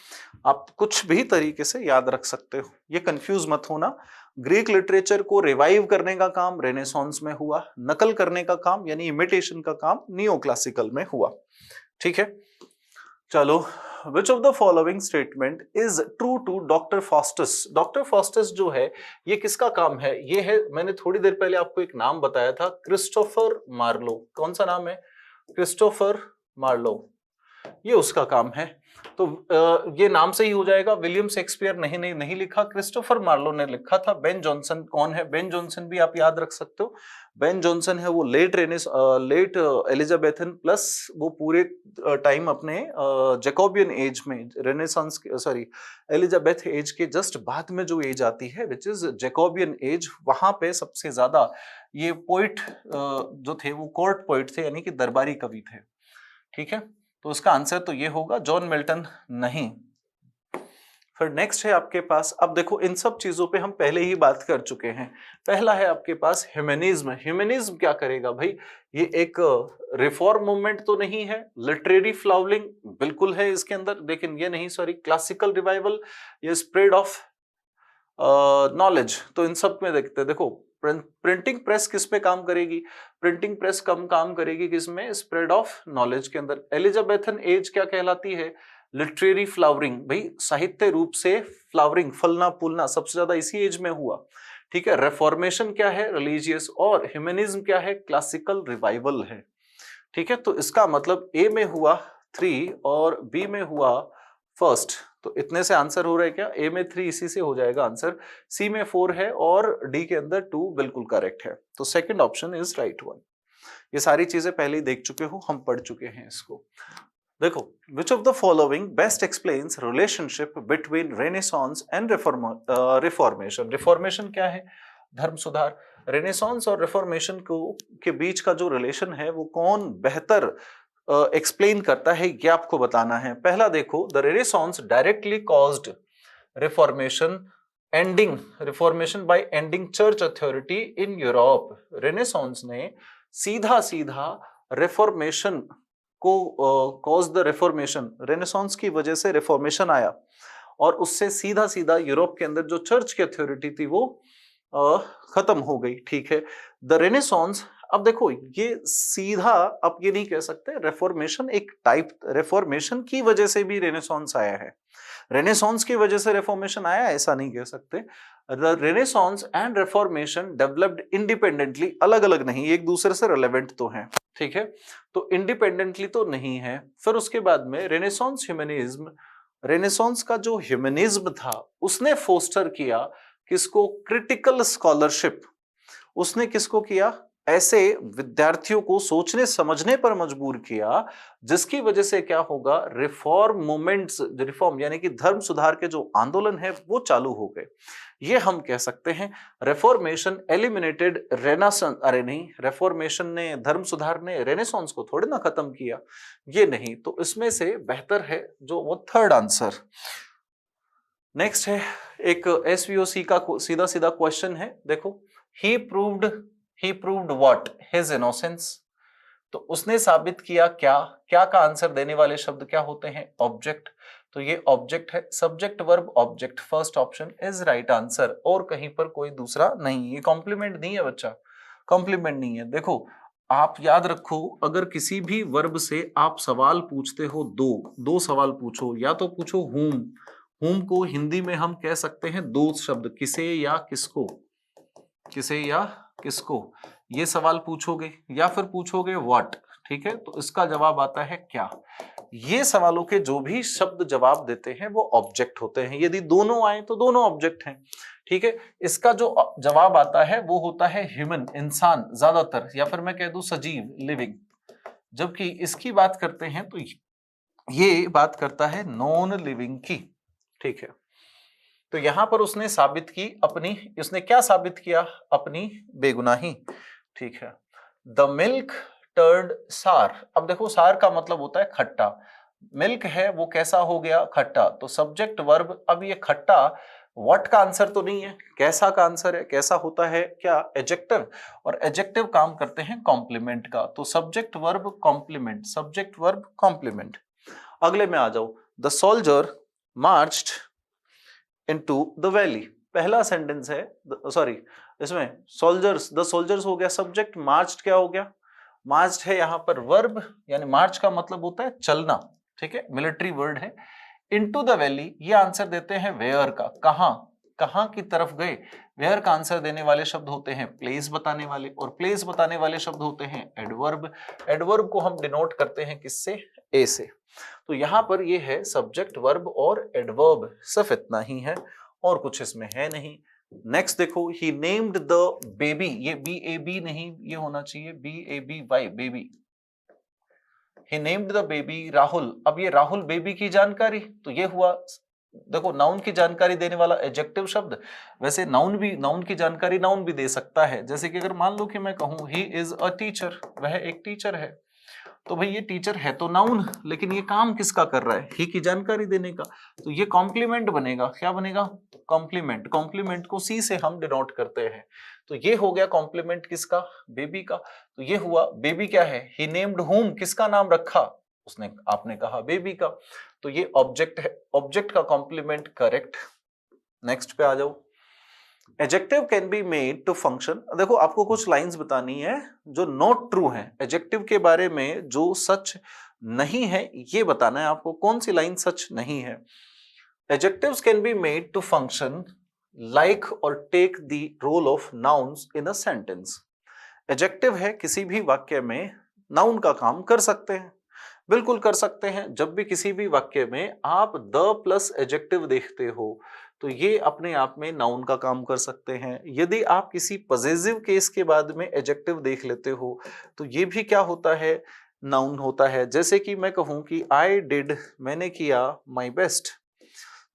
आप कुछ भी तरीके से याद रख सकते हो, ये कंफ्यूज मत होना। ग्रीक लिटरेचर को रिवाइव करने का काम रेनेसांस में हुआ, नकल करने का काम यानी इमिटेशन का काम नियो क्लासिकल में हुआ। ठीक है, चलो, which of the following statement is true to Doctor Faustus. Doctor Faustus जो है, ये किसका काम है? ये है, मैंने थोड़ी देर पहले आपको एक नाम बताया था, क्रिस्टोफर मार्लो। कौन सा नाम है? Christopher Marlowe. ये उसका काम है। तो ये नाम से ही हो जाएगा। विलियम शेक्सपियर नहीं लिखा, क्रिस्टोफर मार्लो ने लिखा था। बेन जॉनसन कौन है? बेन जॉनसन भी आप याद रख सकते हो। बेन जॉनसन है वो लेट एलिजाबेथन प्लस वो पूरे टाइम अपने जैकोबियन एज में, रेनेसांस सॉरी एलिजाबेथ एज के जस्ट बाद में जो एज आती है विच इज जैकोबियन एज, वहां पे सबसे ज्यादा ये पोइट जो थे वो कोर्ट पोइट थे, यानी कि दरबारी कवि थे। ठीक है, तो उसका आंसर तो ये होगा, जॉन मिल्टन नहीं। फिर नेक्स्ट है आपके पास, अब देखो इन सब चीजों पे हम पहले ही बात कर चुके हैं। पहला है आपके पास ह्यूमनिज्म। ह्यूमनिज्म क्या करेगा भाई? ये एक रिफॉर्म मूवमेंट तो नहीं है, लिटरेरी फ्लावरिंग बिल्कुल है इसके अंदर, लेकिन ये नहीं, सॉरी, क्लासिकल रिवाइवल, ये स्प्रेड ऑफ नॉलेज। तो इन सब में देखते हैं, देखो प्रिंटिंग प्रेस किस पे काम करेगी? प्रिंटिंग प्रेस कम काम करेगी किसमें? स्प्रेड ऑफ नॉलेज के अंदर। एलिजाबेथन एज क्या कहलाती है? Literary flowering. भाई साहित्य रूप से फ्लावरिंग, फलना फूलना सबसे ज्यादा इसी एज में हुआ। ठीक है, रेफॉर्मेशन क्या है? रिलीजियस। और ह्यूमनिज्म क्या है? क्लासिकल रिवाइवल है। ठीक है, तो इसका मतलब ए में हुआ 3 और बी में हुआ फर्स्ट। तो इतने से आंसर हो रहा है क्या? ए में 3 इसी से हो जाएगा आंसर, सी में 4 है और डी के अंदर 2 बिल्कुल करेक्ट है। तो second option is right one. ये सारी चीजें पहले ही देख चुके हो, हम पढ़ चुके हैं इसको। देखो, विच of the following best explains relationship between renaissance and reformation? Reformation क्या है? धर्म सुधार। रेनेसांस और रिफॉर्मेशन को के बीच का जो रिलेशन है वो कौन बेहतर एक्सप्लेन करता है, ये आपको बताना है। पहला देखो, the renaissance directly caused reformation bye ending church authority in Europe. Renaissance ने सीधा सीधा रिफॉर्मेशन को कॉज द रिफॉर्मेशन, रेनेसांस की वजह से रिफॉर्मेशन आया और उससे सीधा सीधा यूरोप के अंदर जो चर्च की अथॉरिटी थी वो खत्म हो गई। ठीक है, द रेनेसांस, अब देखो ये सीधा आप ये नहीं कह सकते रेफॉर्मेशन एक टाइप, रेफॉर्मेशन की वजह से भी रेनेसांस आया है, रेनेसांस की वजह से रेफॉर्मेशन आया ऐसा नहीं कह सकते। The renaissance and reformation developed independently, अलग अलग नहीं, एक दूसरे से रिलेवेंट तो हैं। ठीक है, तो इंडिपेंडेंटली तो नहीं है। फिर उसके बाद में रेनेसांस ह्यूमनिज्म, रेनेसांस का जो ह्यूमनिज्म था उसने फोस्टर किया किसको? Critical scholarship. उसने किसको किया? ऐसे विद्यार्थियों को सोचने समझने पर मजबूर किया जिसकी वजह से क्या होगा? रिफॉर्म मूवमेंट्स, रिफॉर्म यानी कि धर्म सुधार के जो आंदोलन है वो चालू हो गए। ये हम कह सकते हैं। रेफॉर्मेशन एलिमिनेटेड रेनेसांस, अरे नहीं, रेफॉर्मेशन ने, धर्म सुधार ने रेनेसांस को थोड़े ना खत्म किया, ये नहीं। तो इसमें से बेहतर है जो वो थर्ड आंसर। नेक्स्ट है एक एसवीओसी का सीधा सीधा क्वेश्चन है। देखो, he proved what? His innocence. तो उसने साबित किया क्या? क्या का आंसर देने वाले शब्द क्या होते हैं? ऑब्जेक्ट। तो ये ऑब्जेक्ट है, subject verb object, first option is right answer, और कहीं पर कोई दूसरा नहीं। ये कॉम्प्लीमेंट नहीं है बच्चा, कॉम्प्लीमेंट नहीं है। देखो आप याद रखो, अगर किसी भी वर्ब से आप सवाल पूछते हो, दो सवाल पूछो, या तो पूछो हुम को हिंदी में हम कह सकते हैं दो शब्द, किसे या किसको, किसे या किसको, ये सवाल पूछोगे, या फिर पूछोगे व्हाट। ठीक है, तो इसका जवाब आता है क्या? ये सवालों के जो भी शब्द जवाब देते हैं वो ऑब्जेक्ट होते हैं। यदि दोनों आए तो दोनों ऑब्जेक्ट हैं। ठीक है, इसका जो जवाब आता है वो होता है ह्यूमन, इंसान ज्यादातर, या फिर मैं कह दूं सजीव, लिविंग। जबकि इसकी बात करते हैं तो ये बात करता है नॉन लिविंग की। ठीक है, तो यहां पर उसने साबित की अपनी, उसने क्या साबित किया? अपनी बेगुनाही। ठीक है, द मिल्क टर्ड सार। अब देखो सार का मतलब होता है खट्टा, मिल्क है वो कैसा हो गया? खट्टा। तो सब्जेक्ट वर्ब, अब ये खट्टा व्हाट का आंसर तो नहीं है, कैसा का आंसर है। कैसा होता है क्या? एडजेक्टिव, और एडजेक्टिव काम करते हैं कॉम्प्लीमेंट का। तो subject verb complement, subject verb complement. अगले में आ जाओ, the soldier marched into the valley. पहला सेंटेंस है, सॉरी, इसमें सोल्जर्स, द सोल्जर्स हो गया सब्जेक्ट, मार्च्ड क्या हो गया? मार्च्ड है यहां पर वर्ब, यानी मार्च का मतलब होता है चलना। ठीक है, मिलिट्री वर्ड है। इनटू द वैली, ये आंसर देते हैं वेयर का, कहां? कहाँ की तरफ गए, वेयर का आंसर देने वाले शब्द होते हैं प्लेस बताने वाले, और प्लेस बताने वाले शब्द होते हैं एडवर्ब। एडवर्ब को हम डिनोट करते हैं किससे, ए से। तो यहां पर ये है सब्जेक्ट, वर्ब और एडवर्ब, सिर्फ इतना ही है और कुछ इसमें है नहीं। नेक्स्ट देखो, ही नेम्ड द बेबी, ये बी ए बी नहीं, ये होना चाहिए B A B Y, baby. He named the baby Rahul. अब ये राहुल बेबी की जानकारी, तो ये हुआ, देखो नाउन की जानकारी देने वाला एडजेक्टिव शब्द। वैसे नाउन भी, नाउन की जानकारी नाउन भी दे सकता है, जैसे कि अगर मान लो कि मैं कहूं ही इज अ टीचर, वह एक टीचर है, तो भाई ये टीचर है तो नाउन, लेकिन ये काम किसका कर रहा है, ही की जानकारी देने का, तो ये कॉम्प्लीमेंट बनेगा। क्या बनेगा, कॉम्प्लीमेंट। कॉम्प्लीमेंट को सी से हम डिनोट करते हैं, तो ये हो गया कॉम्प्लीमेंट किसका, बेबी का। तो ये हुआ बेबी क्या है, ही नेम्ड हुम, किसका नाम रखा, उसने, आपने कहा बेबी का, तो ये ऑब्जेक्ट है, ऑब्जेक्ट का कॉम्प्लीमेंट करेक्ट। नेक्स्ट पे आ जाओ, adjective can be made to function. देखो आपको कुछ लाइंस बतानी है जो नॉट ट्रू है, एडजेक्टिव के बारे में जो सच नहीं है ये बताना है आपको, कौन सी लाइन सच नहीं है। Adjectives can be made to function like और take the role of nouns in a sentence. Adjective है किसी भी वाक्य में नाउन का काम कर सकते हैं, बिल्कुल कर सकते हैं। जब भी किसी भी वाक्य में आप द प्लस एडजेक्टिव देखते हो तो ये अपने आप में नाउन का काम कर सकते हैं। यदि आप किसी पजेसिव केस के बाद में एडजेक्टिव देख लेते हो तो ये भी क्या होता है, नाउन होता है। जैसे कि मैं कहूं कि आई डिड, मैंने किया, माई बेस्ट,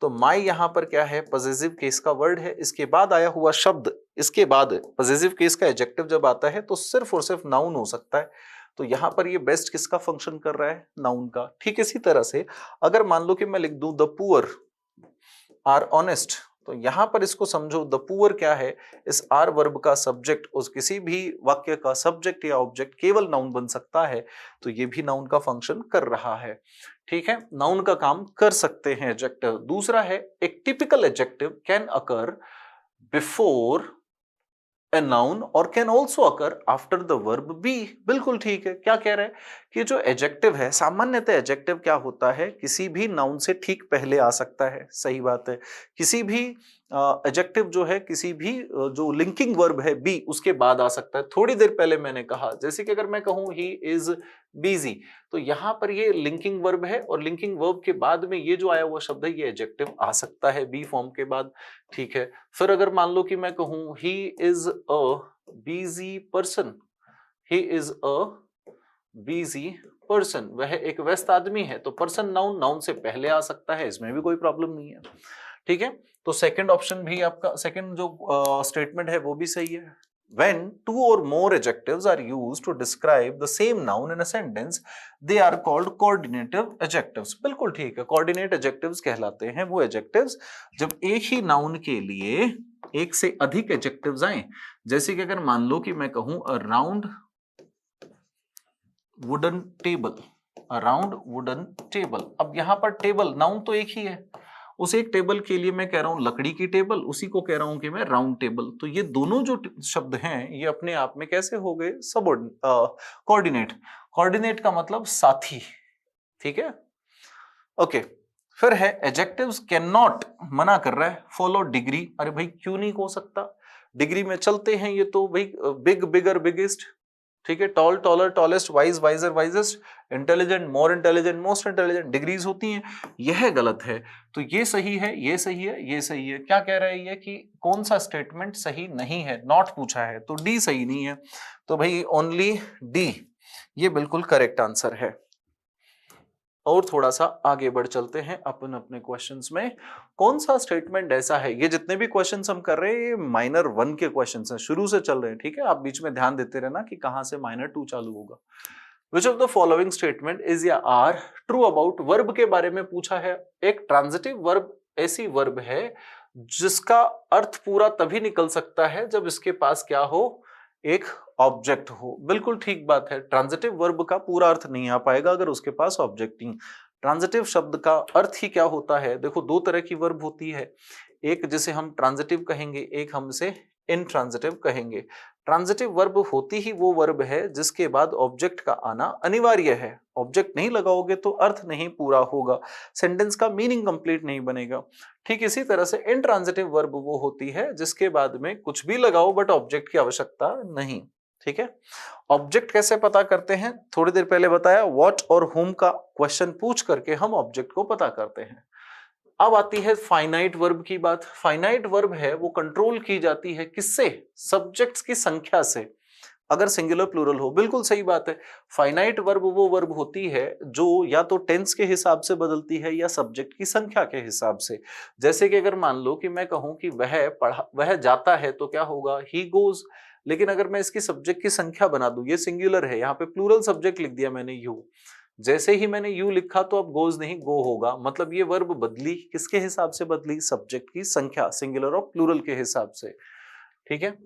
तो माई यहां पर क्या है, पजेसिव केस का वर्ड है, इसके बाद आया हुआ शब्द, इसके बाद पजेसिव केस का एडजेक्टिव जब आता है तो सिर्फ और सिर्फ नाउन हो सकता है। तो यहां पर ये बेस्ट किसका फंक्शन कर रहा है, नाउन का। ठीक इसी तरह से अगर मान लो कि मैं लिख दूं द पुअर आर ऑनेस्ट, तो यहां पर इसको समझो, द पुअर क्या है, इस आर वर्ब का सब्जेक्ट, उस किसी भी वाक्य का सब्जेक्ट या ऑब्जेक्ट केवल नाउन बन सकता है, तो ये भी नाउन का फंक्शन कर रहा है। ठीक है, नाउन का काम कर सकते हैं एडजेक्टिव। दूसरा है, एक typical adjective can occur before a noun or can also occur after the verb be। बिल्कुल ठीक है, क्या कह रहा है कि जो एडजेक्टिव है, सामान्यतः एडजेक्टिव क्या होता है, किसी भी नाउन से ठीक पहले आ सकता है, सही बात है। किसी भी एडजेक्टिव जो है, किसी भी जो लिंकिंग वर्ब है बी, उसके बाद आ सकता है। थोड़ी देर पहले मैंने कहा, जैसे कि अगर मैं कहूं ही इज बिजी, तो यहां पर ये लिंकिंग वर्ब है और लिंकिंग वर्ब के बाद में ये जो आया हुआ शब्द है, ये एडजेक्टिव आ सकता है बी फॉर्म के बाद। ठीक है, फिर अगर मान लो कि मैं कहूं he is a busy person, he is a busy person, वह एक व्यस्त आदमी है, तो पर्सन नाउन, नाउन से पहले आ सकता है, इसमें भी कोई प्रॉब्लम नहीं है। ठीक है, तो सेकंड ऑप्शन भी आपका, सेकंड जो स्टेटमेंट है वो भी सही है। When two or more adjectives are used to describe the same noun in a sentence, they are called coordinative adjectives। बिल्कुल ठीक है, coordinate adjectives कहलाते हैं वो adjectives जब एक ही noun के लिए एक से अधिक adjectives आए। जैसे कि अगर मान लो कि मैं कहूं a round wooden table, a round wooden table, अब यहां पर टेबल नाउन तो एक ही है, उस एक टेबल के लिए मैं कह रहा हूं लकड़ी की टेबल, उसी को कह रहा हूं कि मैं राउंड टेबल। तो ये दोनों जो शब्द हैं ये अपने आप में कैसे हो गए, कोऑर्डिनेट। कोऑर्डिनेट का मतलब साथी। ठीक है, ओके। फिर है एडजेक्टिव्स कैन नॉट, मना कर रहा है, फॉलो डिग्री। अरे भाई क्यों नहीं हो सकता, डिग्री में चलते हैं ये तो भाई, बिग बिगर बिगेस्ट, ठीक है, tall taller tallest, wise visor wisest, intelligent more intelligent most intelligent, degrees होती हैं। यह गलत है, तो ये सही है, ये सही है, ये सही है। क्या कह रहा है ये कि कौन सा स्टेटमेंट सही नहीं है, नॉट पूछा है, तो डी सही नहीं है, तो भाई ओनली डी ये बिल्कुल करेक्ट आंसर है। और थोड़ा सा आगे बढ़ चलते हैं अपन अपने क्वेश्चंस में, कौन सा स्टेटमेंट ऐसा है, ये जितने भी क्वेश्चंस हम कर रहे हैं ये माइनर 1 के क्वेश्चंस हैं, शुरू से चल रहे हैं। ठीक है, आप बीच में ध्यान देते रहना कि कहां से माइनर 2 चालू होगा। विच of the following statement is या आर ट्रू अबाउट वर्ब के बारे में पूछा है। एक ट्रांजिटिव वर्ब ऐसी वर्ब है जिसका अर्थ पूरा तभी निकल सकता है जब इसके पास क्या हो, एक ऑब्जेक्ट हो। बिल्कुल ठीक बात है, ट्रांजिटिव वर्ब का पूरा अर्थ नहीं आ पाएगा अगर उसके पास ऑब्जेक्ट नहीं। ट्रांजिटिव शब्द का अर्थ ही क्या होता है, देखो दो तरह की वर्ब होती है, एक जिसे हम ट्रांजिटिव कहेंगे, एक हमसे इनट्रांजिटिव कहेंगे। ट्रांजिटिव वर्ब होती ही वो वर्ब है जिसके बाद ऑब्जेक्ट का आना अनिवार्य है। ऑब्जेक्ट नहीं लगाओगे तो अर्थ नहीं पूरा होगा, सेंटेंस का मीनिंग कंप्लीट नहीं बनेगा। ठीक इसी तरह से इनट्रांजिटिव वर्ब वो होती है जिसके बाद में कुछ भी लगाओ बट ऑब्जेक्ट की आवश्यकता नहीं। ठीक है, ऑब्जेक्ट कैसे पता करते हैं, थोड़ी देर पहले बताया, व्हाट और हुम का क्वेश्चन पूछ करके हम ऑब्जेक्ट को पता करते हैं। अब आती है फाइनाइट वर्ब की बात। फाइनाइट वर्ब है वो कंट्रोल की जाती है किससे, सब्जेक्ट्स की संख्या से। अगर सिंगुलर प्लूरल हो, बिल्कुल सही बात है। फाइनाइट वर्ब वो वर्ब होती है जो या तो टेंस के हिसाब से बदलती है या सब्जेक्ट की संख्या के हिसाब से। जैसे कि अगर मान लो कि मैं कहूं कि वह जाता है तो क्या होगा, ही गोज। लेकिन अगर मैं इसकी सब्जेक्ट की संख्या बना दूं, ये सिंगुलर है, यहाँ पे प्लूरल सब्जेक्ट लिख दिया मैंने यू। जैसे ही मैंने यू लिखा तो अब गोज नहीं गो होगा, मतलब ये वर्ब बदली, किसके हिसाब से बदली, सब्जेक्ट की संख्या, सिंगुलर और प्लूरल के हिसाब से। ठीक है,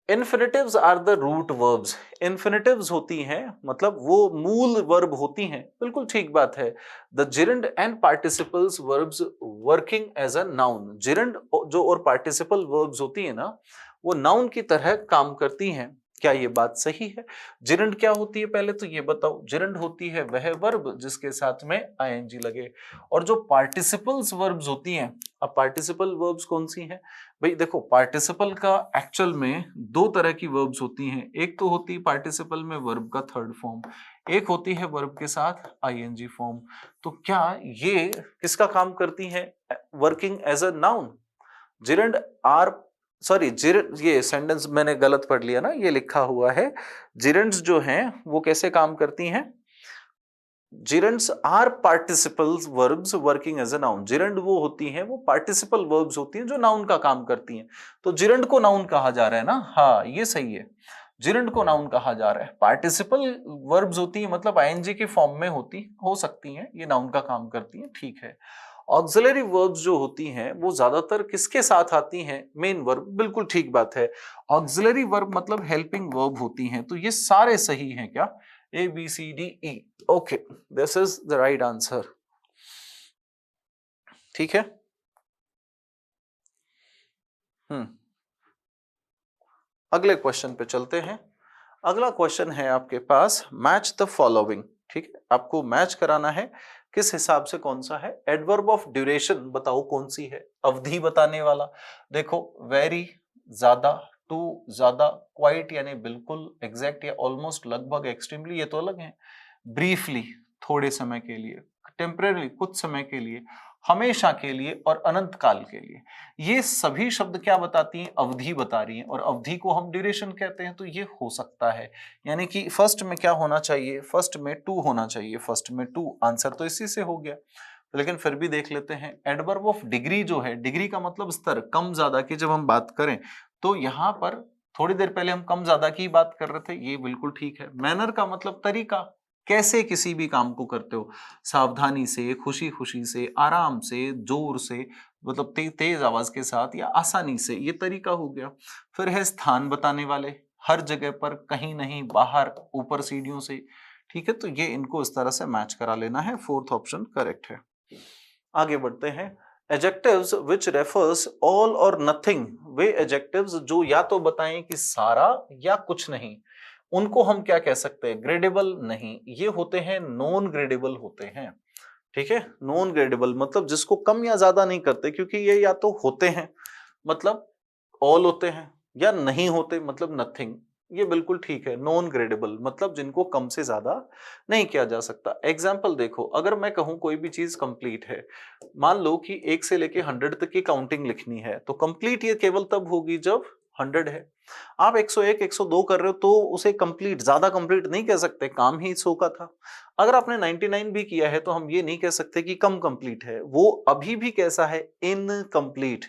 इन्फिनिटिव्स आर द रूट वर्ब्स। इन्फिनिटिव्स होती हैं मतलब वो मूल वर्ब होती हैं, बिल्कुल ठीक बात है। The gerund and participles verbs working as a noun. Gerund जो और पार्टिसिपल वर्ब्स होती है ना, वो नाउन की तरह काम करती हैं। क्या ये बात सही है? जिरंड क्या होती है पहले तो ये बताओ। जिरंड होती है वह वर्ब जिसके साथ में आईएनजी लगे। और जो पार्टिसिपल्स वर्ब्स होती हैं, अब पार्टिसिपल वर्ब्स कौन सी हैं भाई? देखो, पार्टिसिपल का एक्चुअल में दो तरह की वर्ब्स होती हैं। एक तो होती है पार्टिसिपल में वर्ब का थर्ड फॉर्म, एक होती है वर्ब के साथ आईएनजी फॉर्म। तो क्या ये किसका काम करती हैं, working as a noun? Gerund are, sorry gerund, ये सेंटेंस मैंने गलत पढ़ लिया ना, ये लिखा हुआ है जिरंड्स जो हैं वो कैसे काम करती हैं। Gerunds are participle verbs working as a noun. Gerund वो होती हैं, वो पार्टिसिपल वर्ब्स होती हैं जो नाउन का काम करती हैं। तो जिरंड को नाउन कहा जा रहा है ना, हाँ ये सही है, जिरंड को नाउन कहा जा रहा है। पार्टिसिपल वर्ब्स होती है मतलब आईएनजी के फॉर्म में होती हो सकती हैं, ये नाउन का काम करती हैं, ठीक है। ऑक्सिलरी वर्ब्स जो होती हैं वो ज्यादातर किसके साथ आती हैं, मेन वर्ब, बिल्कुल ठीक बात है। ऑक्सिलरी वर्ब मतलब हेल्पिंग वर्ब होती हैं, तो ये सारे सही हैं क्या, A B C D E, okay, this is the right answer. ठीक है, हम्म, अगले क्वेश्चन पे चलते हैं। अगला क्वेश्चन है आपके पास, मैच द फॉलोइंग। ठीक है, आपको मैच कराना है किस हिसाब से, कौन सा है, एडवर्ब ऑफ ड्यूरेशन बताओ कौन सी है, अवधि बताने वाला। देखो, वेरी, ज्यादा, टू, ज्यादा, क्वाइट यानी बिल्कुल, एग्जैक्ट या ऑलमोस्ट, लगभग, एक्सट्रीमली ये तो अलग है, ब्रीफली थोड़े समय के लिए, टेम्परेरी कुछ समय के लिए, हमेशा के लिए और अनंत काल के लिए। ये सभी शब्द क्या बताती हैं, अवधि बता रही हैं, और अवधि को हम ड्यूरेशन कहते हैं। तो ये हो सकता है, यानी कि फर्स्ट में क्या होना चाहिए, फर्स्ट में टू होना चाहिए, फर्स्ट में टू, आंसर तो इसी से हो गया। लेकिन फिर भी देख लेते हैं, एडवर्ब ऑफ डिग्री जो है, डिग्री का मतलब स्तर, कम ज्यादा की जब हम बात करें तो यहां पर थोड़ी देर पहले हम कम ज्यादा की बात कर रहे थे, ये बिल्कुल ठीक है। मैनर का मतलब तरीका, कैसे किसी भी काम को करते हो, सावधानी से, खुशी खुशी से, आराम से, जोर से, मतलब तेज आवाज के साथ या आसानी से, ये तरीका हो गया। फिर है स्थान बताने वाले, हर जगह पर, कहीं नहीं, बाहर, ऊपर सीढ़ियों से। ठीक है, तो ये इनको इस तरह से मैच करा लेना है, फोर्थ ऑप्शन करेक्ट है। आगे बढ़ते हैं, एडजेक्टिव्स विच रेफर्स ऑल और नथिंग। वे एडजेक्टिव्स जो या तो बताएं कि सारा या कुछ नहीं, उनको हम क्या कह सकते हैं, ग्रेडेबल नहीं, ये होते हैं नॉन ग्रेडेबल होते हैं। ठीक है, नॉन ग्रेडेबल मतलब जिसको कम या ज्यादा नहीं करते, क्योंकि ये या तो होते हैं मतलब ऑल होते हैं, या नहीं होते मतलब नथिंग। ये बिल्कुल ठीक है, नॉन ग्रेडेबल मतलब जिनको कम से ज्यादा नहीं किया जा सकता। एग्जाम्पल देखो, अगर मैं कहूं कोई भी चीज कंप्लीट है, मान लो कि 1 से लेके 100 तक की काउंटिंग लिखनी है, तो कंप्लीट ये केवल तब होगी जब 100 है। आप 101 102 कर रहे हो तो उसे कंप्लीट, ज्यादा कंप्लीट नहीं कह सकते, काम ही 100 का था। अगर आपने 99 भी किया है तो हम ये नहीं कह सकते कि कम कंप्लीट है, वो अभी भी कैसा है, इनकम्प्लीट।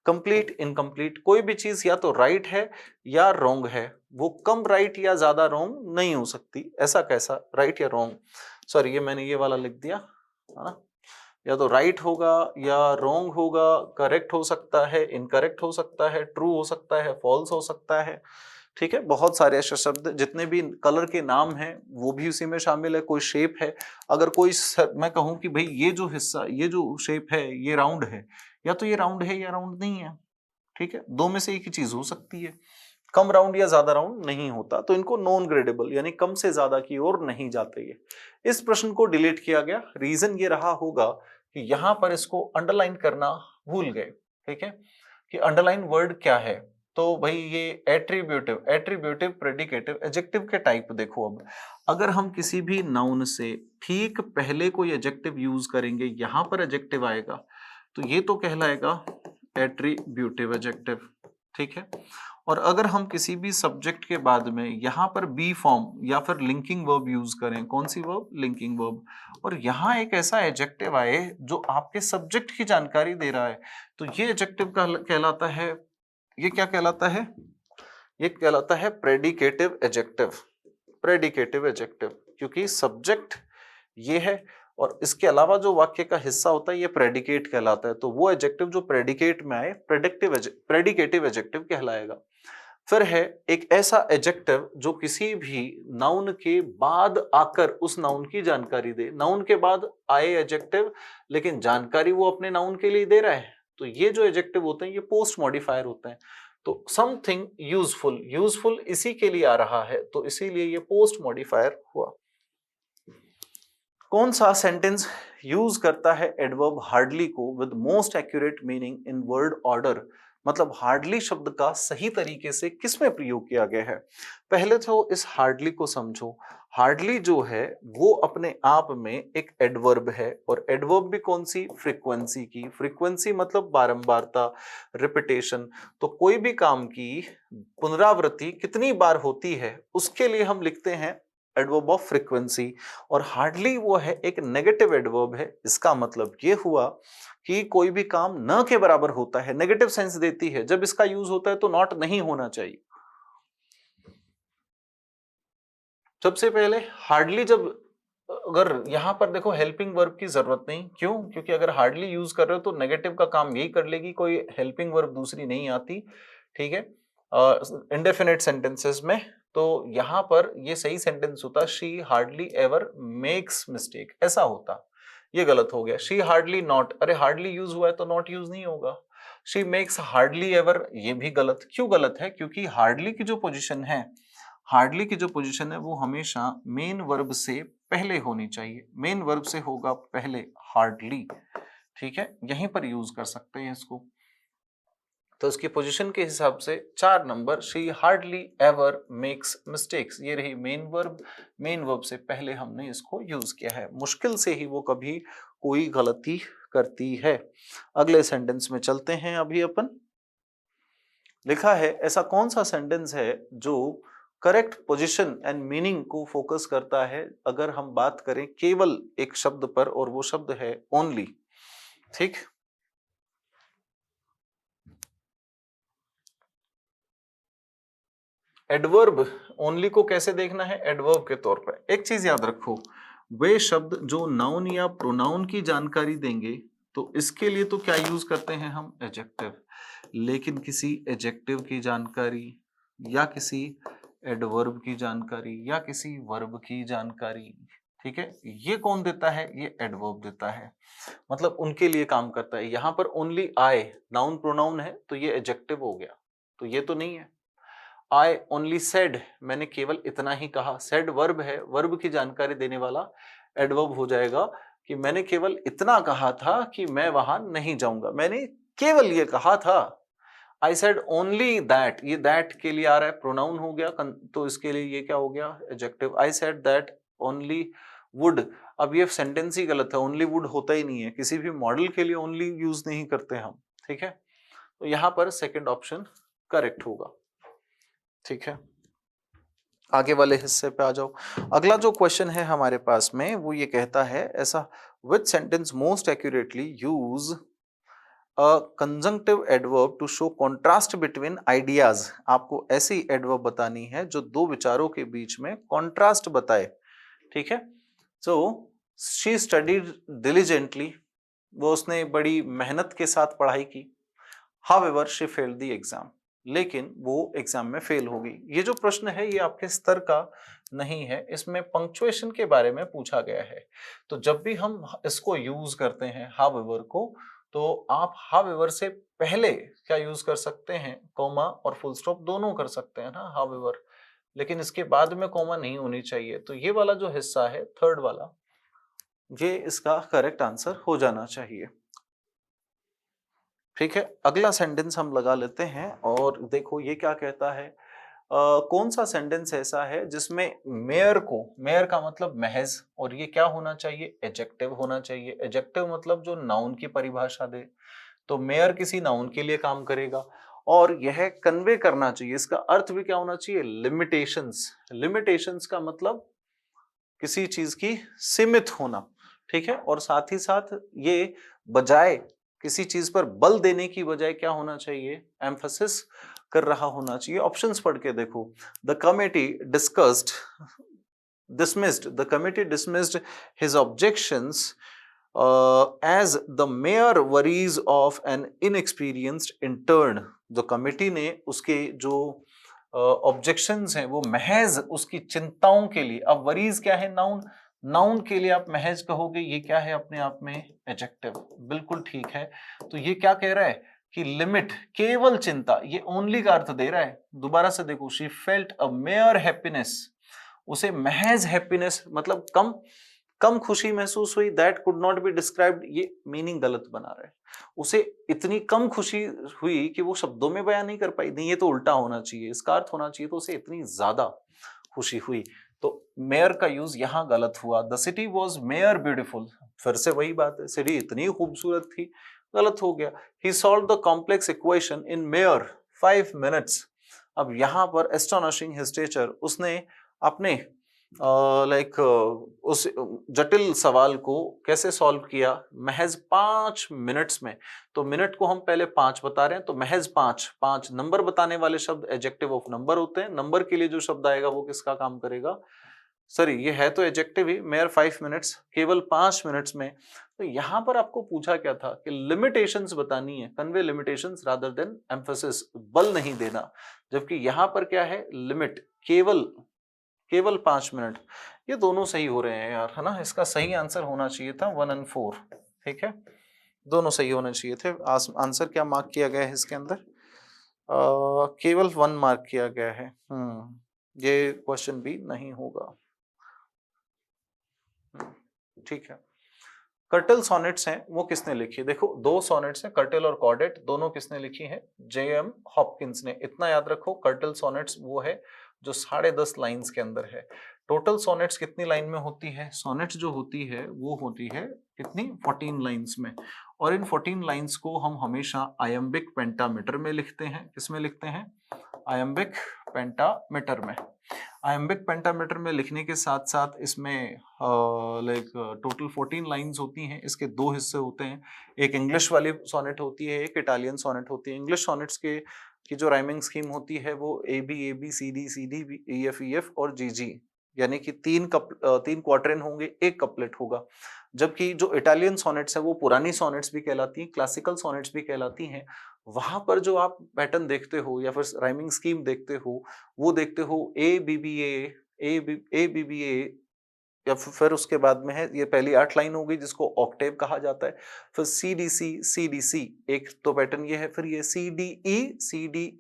कंप्लीट, इनकम्प्लीट, कोई भी चीज या तो राइट है या रॉन्ग है, वो कम राइट या ज्यादा रॉन्ग नहीं हो सकती। ऐसा कैसा राइट या रॉन्ग, सॉरी ये मैंने ये वाला लिख दिया है ना, या तो राइट होगा या रॉन्ग होगा, करेक्ट हो सकता है, इनकरेक्ट हो सकता है, ट्रू हो सकता है, फॉल्स हो सकता है। ठीक है, बहुत सारे ऐसे शब्द, जितने भी कलर के नाम हैं वो भी उसी में शामिल है। कोई शेप है, अगर कोई मैं कहूं कि भाई ये जो हिस्सा, ये जो शेप है ये राउंड है, या तो ये राउंड है या राउंड नहीं है। ठीक है, दो में से एक ही चीज हो सकती है। कम राउंड या ज्यादा राउंड नहीं होता, तो इनको नॉन ग्रेडेबल यानी कम से ज्यादा की ओर नहीं जाते। ये इस प्रश्न को डिलीट किया गया। रीजन ये रहा होगा कि यहां पर इसको अंडरलाइन करना भूल गए। ठीक है, कि अंडरलाइन वर्ड क्या है, तो भाई ये एट्रीब्यूटिव, एट्रीब्यूटिव, प्रेडिकेटिव, एडजेक्टिव के टाइप देखो। अब अगर हम किसी भी नाउन से ठीक पहले कोई एडजेक्टिव यूज करेंगे, यहां पर एडजेक्टिव आएगा, तो ये तो कहलाएगा एट्रीब्यूटिव एडजेक्टिव। ठीक है, और अगर हम किसी भी सब्जेक्ट के बाद में यहां पर बी फॉर्म या फिर लिंकिंग वर्ब यूज करें, कौन सी वर्ब, लिंकिंग वर्ब, और यहां एक ऐसा एडजेक्टिव आए जो आपके सब्जेक्ट की जानकारी दे रहा है, तो ये एडजेक्टिव का कहलाता है, ये क्या कहलाता है, ये कहलाता है प्रेडिकेटिव एडजेक्टिव। प्रेडिकेटिव एडजेक्टिव, क्योंकि सब्जेक्ट ये है और इसके अलावा जो वाक्य का हिस्सा होता है ये प्रेडिकेट कहलाता है, तो वो एडजेक्टिव जो प्रेडिकेट में आए प्रेडिकेटिव एडजेक्टिव कहलाएगा। फिर है एक ऐसा एडजेक्टिव जो किसी भी नाउन के बाद आकर उस नाउन की जानकारी दे। नाउन के बाद आए एडजेक्टिव लेकिन जानकारी वो अपने नाउन के लिए दे रहा है, तो ये जो एडजेक्टिव होते हैं ये पोस्ट मॉडिफायर होते हैं। तो समथिंग यूजफुल, यूजफुल इसी के लिए आ रहा है, तो इसीलिए ये पोस्ट मॉडिफायर हुआ। कौन सा सेंटेंस यूज करता है एडवर्ब हार्डली को with most accurate meaning in word order, मतलब हार्डली शब्द का सही तरीके से किसमें प्रयोग किया गया है। पहले तो इस हार्डली को समझो। हार्डली जो है वो अपने आप में एक एडवर्ब है, और एडवर्ब भी कौन सी, फ्रीक्वेंसी की। फ्रीक्वेंसी मतलब बारंबारता, रिपीटेशन। तो कोई भी काम की पुनरावृत्ति कितनी बार होती है उसके लिए हम लिखते हैं एडवर्ब ऑफ फ्रीक्वेंसी। और हार्डली वो है एक नेगेटिव एडवर्ब है। इसका मतलब ये हुआ कि कोई भी काम न के बराबर होता है, नेगेटिव सेंस देती है। जब इसका यूज होता है तो नॉट नहीं होना चाहिए। सबसे पहले हार्डली जब, अगर यहां पर देखो हेल्पिंग वर्ब की जरूरत नहीं, क्यों, क्योंकि अगर हार्डली यूज कर रहे हो तो नेगेटिव का काम यही कर लेगी, कोई हेल्पिंग वर्ब दूसरी नहीं आती। ठीक है, इंडेफिनिट सेंटेंसेस में तो यहां पर ये सही सेंटेंस होता she hardly ever makes mistake, ऐसा होता। ये गलत हो गया, शी हार्डली नॉट, अरे हार्डली यूज हुआ है तो नॉट यूज नहीं होगा। शी मेक्स हार्डली एवर, ये भी गलत। क्यों गलत है, क्योंकि हार्डली की जो पोजीशन है, हार्डली की जो पोजीशन है वो हमेशा मेन वर्ब से पहले होनी चाहिए। मेन वर्ब से होगा पहले हार्डली। ठीक है, यहीं पर यूज कर सकते हैं इसको। तो इसकी पोजीशन के हिसाब से 4 number, she hardly ever makes mistakes, ये रही मेन वर्ब। मेन वर्ब से पहले हमने इसको यूज किया है। मुश्किल से ही वो कभी कोई गलती करती है। अगले सेंटेंस में चलते हैं। अभी अपन लिखा है ऐसा कौन सा सेंटेंस है जो करेक्ट पोजीशन एंड मीनिंग को फोकस करता है, अगर हम बात करें केवल एक शब्द पर, और वो शब्द है ओनली। ठीक, एडवर्ब ओनली को कैसे देखना है, एडवर्ब के तौर पर। एक चीज याद रखो, वे शब्द जो नाउन या प्रोनाउन की जानकारी देंगे, तो इसके लिए तो क्या यूज करते हैं हम, एडजेक्टिव। लेकिन किसी एडजेक्टिव की जानकारी या किसी एडवर्ब की जानकारी या किसी वर्ब की जानकारी, ठीक है, ये कौन देता है, ये एडवर्ब देता है। मतलब उनके लिए काम करता है। यहां पर ओनली आए नाउन प्रोनाउन है तो ये एडजेक्टिव हो गया, तो ये तो नहीं है। आई ओनली सेड, मैंने केवल इतना ही कहा। सेड वर्ब है, वर्ब की जानकारी देने वाला एडवर्ब हो जाएगा कि मैंने केवल इतना कहा था कि मैं वहां नहीं जाऊंगा, मैंने केवल ये कहा था। आई सेड ओनली दैट, ये दैट के लिए आ रहा है, प्रोनाउन हो गया, तो इसके लिए ये क्या हो गया, adjective. I said that only would, अब ये सेंटेंस ही गलत है, ओनली वुड होता ही नहीं है, किसी भी मॉडल के लिए ओनली यूज नहीं करते हम। ठीक है, तो यहां पर सेकेंड ऑप्शन करेक्ट होगा। ठीक है, आगे वाले हिस्से पे आ जाओ। अगला जो क्वेश्चन है हमारे पास में वो ये कहता है ऐसा, which sentence most accurately use a conjunctive adverb to show contrast between ideas. आपको ऐसी एडवर्ब बतानी है जो दो विचारों के बीच में कॉन्ट्रास्ट बताए। ठीक है, सो शी स्टडीड डिलिजेंटली, वो उसने बड़ी मेहनत के साथ पढ़ाई की। However she failed the exam, लेकिन वो एग्जाम में फेल हो गई। ये जो प्रश्न है ये आपके स्तर का नहीं है, इसमें पंक्चुएशन के बारे में पूछा गया है। तो जब भी हम इसको यूज करते हैं हाउएवर को, तो आप हावेवर से पहले क्या यूज कर सकते हैं, कॉमा और फुल स्टॉप दोनों कर सकते हैं ना हावेवर, लेकिन इसके बाद में कॉमा नहीं होनी चाहिए। तो ये वाला जो हिस्सा है थर्ड वाला, ये इसका करेक्ट आंसर हो जाना चाहिए। ठीक है, अगला सेंटेंस हम लगा लेते हैं और देखो ये क्या कहता है। कौन सा सेंटेंस ऐसा है जिसमें मेयर को, मेयर का मतलब महज, और ये क्या होना चाहिए, एडजेक्टिव होना चाहिए। एडजेक्टिव मतलब जो नाउन की परिभाषा दे, तो मेयर किसी नाउन के लिए काम करेगा और यह कन्वे करना चाहिए, इसका अर्थ भी क्या होना चाहिए, लिमिटेशंस। लिमिटेशंस का मतलब किसी चीज की सीमित होना, ठीक है, और साथ ही साथ ये बजाय किसी चीज पर बल देने की बजाय क्या होना चाहिए, एम्फसिस कर रहा होना चाहिए। ऑप्शंस पढ़ के देखो। The committee discussed the committee dismissed his objections as the mayor worries of an inexperienced intern। जो कमिटी ने उसके जो ऑब्जेक्शंस हैं वो महज उसकी चिंताओं के लिए, अब वरीज क्या है, नाउन, नाउन के लिए आप महज कहोगे, ये क्या है अपने आप में, एडजेक्टिव, बिल्कुल ठीक है। तो ये क्या कह रहा है कि लिमिट, केवल चिंता, ये ओनली का अर्थ दे रहा है। दोबारा से देखो, she felt a mayor happiness, उसे महज हैप्पीनेस मतलब कम कम खुशी महसूस हुई, that could not be described, ये मीनिंग गलत बना रहा है। उसे इतनी कम खुशी हुई कि वो शब्दों में बयान नहीं कर पाई, नहीं ये तो उल्टा होना चाहिए, इसका अर्थ होना चाहिए तो उसे इतनी ज्यादा खुशी हुई। तो मेयर का यूज यहां गलत हुआ। The city was mayor beautiful, फिर से वही बात है, सिटी इतनी खूबसूरत थी, गलत हो गया। He solve the complex equation in mere 5 minutes. अब यहां पर एस्टोनिशिंग हिज टीचर, उसने अपने उस जटिल सवाल को कैसे सॉल्व किया, महज 5 मिनट्स में। तो मिनट को हम पहले 5 बता रहे हैं, तो महज 5, 5 नंबर बताने वाले शब्द एडजेक्टिव ऑफ नंबर होते हैं। नंबर के लिए जो शब्द आएगा वो किसका काम करेगा, सॉरी ये है तो एडजेक्टिव ही, मेयर 5 मिनट्स, केवल 5 मिनट्स में। तो यहां पर आपको पूछा क्या था कि लिमिटेशंस बतानी है, convey limitations rather than emphasis, बल नहीं देना। जबकि यहां पर क्या है, लिमिट, केवल, केवल 5 मिनट। ये दोनों सही हो रहे हैं यार, है ना। इसका सही आंसर होना चाहिए था 1 और 4, ठीक है, दोनों सही होने चाहिए थे। आंसर क्या मार्क किया गया है इसके अंदर, केवल 1 मार्क किया गया है। ये क्वेश्चन भी नहीं होगा। ठीक है, कर्टल सॉनेट्स हैं वो किसने लिखी, देखो 2 सॉनेट्स हैं, कर्टल और कॉर्डेट, दोनों किसने लिखी है, J.M. हॉपकिंस ने। इतना याद रखो, कर्टल सॉनेट्स वो है जो 10.5 लाइंस के अंदर है। टोटल सॉनेट्स कितनी लाइन में होती है, सॉनेट्स जो होती है वो होती है कितनी, 14 लाइंस में। और इन 14 लाइंस को हम हमेशा आयम्बिक पेंटामीटर में लिखते हैं। किसमें लिखते हैं, आयम्बिक पेंटामीटर में। आयम्बिक पेंटामीटर में लिखने के साथ साथ इसमें टोटल 14 लाइंस होती हैं। इसके 2 हिस्से होते हैं, एक इंग्लिश वाली सोनेट होती है, एक इटालियन सोनेट होती है। इंग्लिश सोनेट्स के की जो राइमिंग स्कीम होती है वो A B C D E F और जी, यानी कि 3 क्वार्टरन होंगे, एक कपलेट होगा। जबकि जो इटालियन सोनेट्स है वो पुरानी सोनेट्स भी कहलाती हैं, क्लासिकल सोनेट्स भी कहलाती हैं। वहां पर जो आप पैटर्न देखते हो या फिर राइमिंग स्कीम देखते हो, वो देखते हो ए बी बी ए, या फिर उसके बाद में है, ये पहली 8 लाइन हो गई जिसको ऑक्टेव कहा जाता है। फिर सी डी सी, एक तो पैटर्न ये है। फिर ये सी डी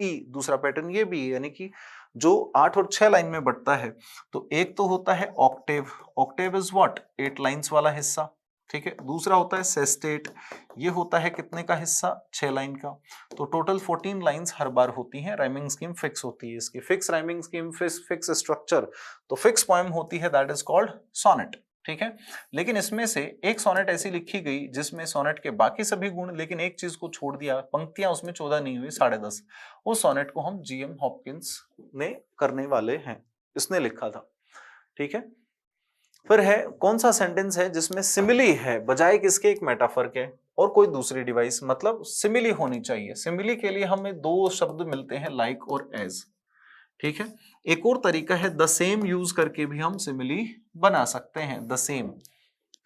ई दूसरा पैटर्न ये भी है, यानी कि जो 8 और 6 लाइन में बढ़ता है। तो एक तो होता है Octave, Octave is what, 8 lines वाला हिस्सा, ठीक है। दूसरा होता है सेस्टेट, ये होता है कितने का हिस्सा, 6 लाइन का। तो टोटल 14 लाइंस हर बार होती हैं। राइमिंग स्कीम फिक्स होती है इसकी, fix rhyming scheme, fix structure, तो फिक्स पोएम होती है, दैट इज कॉल्ड सोनेट, ठीक है। लेकिन इसमें से एक सोनेट ऐसी लिखी गई जिसमें सोनेट के बाकी सभी गुण, लेकिन एक चीज को छोड़ दिया, पंक्तियां उसमें 14 नहीं हुई, 10.5। उस सोनेट को हम G.M. हॉपकिंस ने करने वाले हैं, इसने लिखा था, ठीक है। फिर है कौन सा सेंटेंस है जिसमें सिमिली है बजाय किसके, एक मेटाफर के और कोई दूसरी डिवाइस, मतलब सिमिली होनी चाहिए। सिमिली के लिए हमें 2 शब्द मिलते हैं, लाइक और एज, ठीक है। एक और तरीका है द सेम यूज करके भी हम सिमिली बना सकते हैं, द सेम,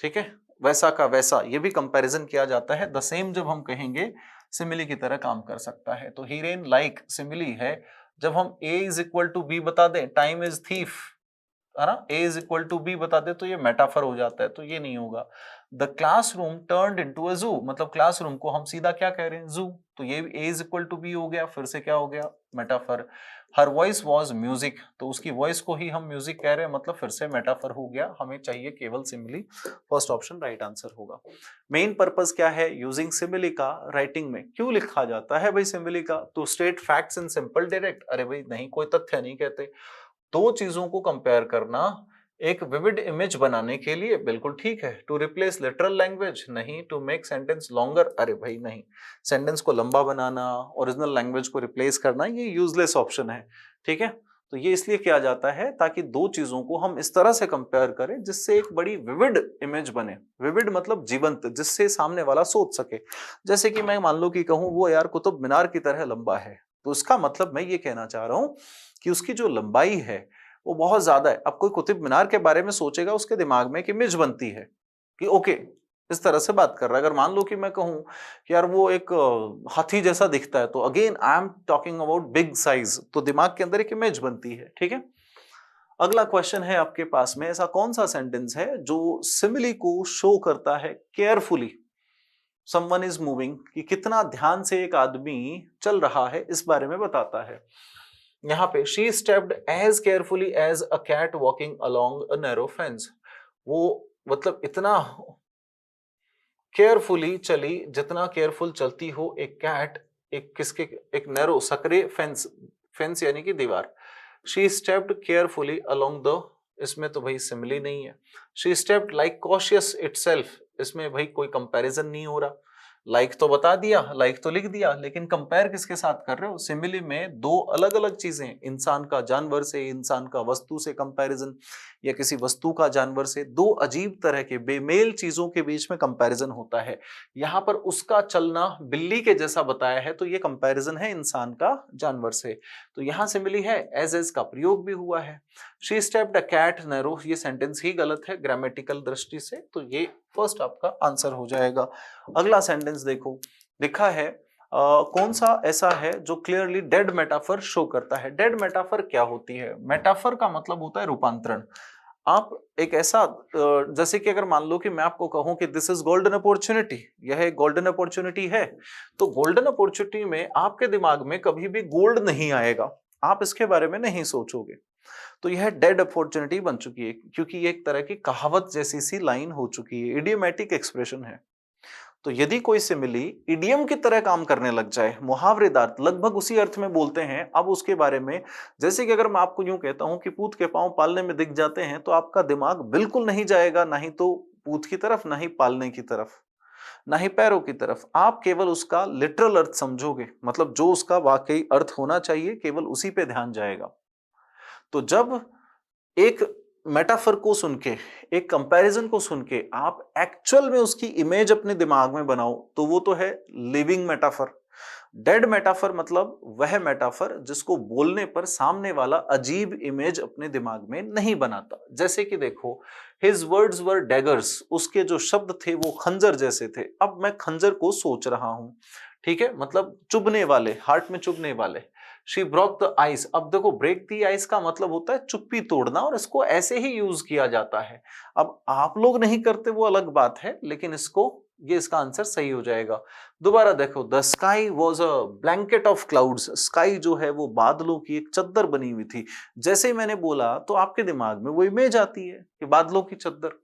ठीक है, वैसा का वैसा, ये भी कंपैरिजन किया जाता है। द सेम जब हम कहेंगे सिमिली की तरह काम कर सकता है। तो हीरेन लाइक सिमिली है जब हम A is equal to B बता दें, टाइम इज थीफ, है ना, A is equal to B बता दे तो ये मेटाफर हो जाता है, तो ये नहीं होगा। The classroom turned into a जू, मतलब क्लासरूम को हम सीधा क्या कह रहे हैं, जू, तो ये A is equal to B हो गया, फिर से क्या हो गया, metaphor. Her voice was music, तो उसकी वॉइस को ही हम म्यूजिक कह रहे हैं, मतलब फिर से मेटाफर हो गया, हमें चाहिए केवल simile, first option right answer होगा। मेन पर्पस क्या है यूजिंग सिमिली का राइटिंग में, क्यों लिखा जाता है भाई सिमिली का, to state facts in simple direct, अरे भाई नहीं, कोई तथ्य नहीं कहते, दो चीजों को कंपेयर करना एक विविड इमेज बनाने के लिए, बिल्कुल ठीक है। टू रिप्लेस लिटरल लैंग्वेज, नहीं। टू मेक सेंटेंस लॉन्गर, अरे भाई नहीं, सेंटेंस को लंबा बनाना, ओरिजिनल लैंग्वेज को रिप्लेस करना, ये यूजलेस ऑप्शन है, ठीक है। तो ये इसलिए किया जाता है ताकि दो चीजों को हम इस तरह से कंपेयर करें जिससे एक बड़ी विविड इमेज बने, विविड मतलब जीवंत, जिससे सामने वाला सोच सके। जैसे कि मैं मान लो कि कहूं वो यार कुतुब मीनार की तरह लंबा है, तो उसका मतलब मैं ये कहना चाह रहा हूं कि उसकी जो लंबाई है वो बहुत ज्यादा है। अब कोई कुतुब मीनार के बारे में सोचेगा, उसके दिमाग में एक इमेज बनती है कि ओके, इस तरह से बात कर रहा है। अगर मान लो कि मैं कहूं कि यार वो एक हाथी जैसा दिखता है, तो again I am talking about big size, तो दिमाग के अंदर एक इमेज बनती है, ठीक है। अगला क्वेश्चन है आपके पास में, ऐसा कौन सा सेंटेंस है जो सिमिली को शो करता है केयरफुली, समवन इज मूविंग, कि कितना ध्यान से एक आदमी चल रहा है इस बारे में बताता है। यहाँ पे she stepped as carefully as a cat walking along a narrow fence, वो मतलब इतना केयरफुली चली जितना केयरफुल चलती हो एक कैट, एक किसके, एक नैरो सकरे फेंस, फेंस यानी कि दीवार। She stepped carefully along the, इसमें तो भाई सिमिली नहीं है। She stepped like cautious itself, इसमें भाई कोई कंपैरिजन नहीं हो रहा। लाइक तो बता दिया, लाइक तो लिख दिया, लेकिन कंपेयर किसके साथ कर रहे हो, सिमिली में दो अलग अलग चीजें, इंसान का जानवर से, इंसान का वस्तु से कंपैरिजन, या किसी वस्तु का जानवर से, दो अजीब तरह के बेमेल चीजों के बीच में कंपैरिजन होता है। यहां पर उसका चलना बिल्ली के जैसा बताया है, तो ये कंपैरिजन है इंसान का जानवर से, तो यहां सिमिली है, एज का प्रयोग भी हुआ है। She stepped a cat narrow, ये सेंटेंस ही गलत है ग्रामेटिकल दृष्टि से, तो ये फर्स्ट आपका आंसर हो जाएगा। अगला सेंटेंस देखो, लिखा है कौन सा ऐसा है जो क्लियरली डेड मेटाफर शो करता है। डेड मेटाफर क्या होती है, मेटाफर का मतलब होता है रूपांतरण। आप एक ऐसा जैसे कि अगर मान लो कि मैं आपको कहूं कि दिस इज गोल्डन अपॉर्चुनिटी, यह एक गोल्डन अपॉर्चुनिटी है, तो गोल्डन अपॉर्चुनिटी में आपके दिमाग में कभी भी गोल्ड नहीं आएगा, आप इसके बारे में नहीं सोचोगे, तो यह डेड अपॉर्चुनिटी बन चुकी है, क्योंकि ये एक तरह की कहावत जैसी सी लाइन हो चुकी है, इडियोमैटिक एक्सप्रेशन है। तो यदि कोई सिमिली इडियम की तरह काम करने लग जाए, मुहावरेदार लगभग उसी अर्थ में बोलते हैं, अब उसके बारे में, जैसे कि अगर मैं आपको यूं कहता हूं कि पूत के पांव पालने में दिख जाते हैं, तो आपका दिमाग बिल्कुल नहीं जाएगा, ना ही तो पूत की तरफ, ना ही पालने की तरफ, ना ही पैरों की तरफ, आप केवल उसका लिटरल अर्थ समझोगे, मतलब जो उसका वाकई अर्थ होना चाहिए केवल उसी पे ध्यान जाएगा। तो जब एक मेटाफर को सुन के, एक कंपैरिजन को सुन के आप एक्चुअल में उसकी इमेज अपने दिमाग में बनाओ, तो वो तो है लिविंग मेटाफर। डेड मेटाफर मतलब वह मेटाफर जिसको बोलने पर सामने वाला अजीब इमेज अपने दिमाग में नहीं बनाता। जैसे कि देखो, हिज वर्ड्स वर डैगर्स, उसके जो शब्द थे वो खंजर जैसे थे। अब मैं खंजर को सोच रहा हूं, ठीक है, मतलब चुभने वाले, हार्ट में चुभने वाले। शी ब्रोक द आइस, अब देखो ब्रेक द आइस का मतलब होता है चुप्पी तोड़ना, और इसको ऐसे ही यूज किया जाता है। अब आप लोग नहीं करते वो अलग बात है, लेकिन इसको, ये इसका आंसर सही हो जाएगा। दोबारा देखो, the sky was a blanket of clouds, sky जो है वो बादलों की एक चद्दर बनी हुई थी। जैसे ही मैंने बोला तो आपके दिमाग में वो इमेज आती है कि बादलों की चद्दर।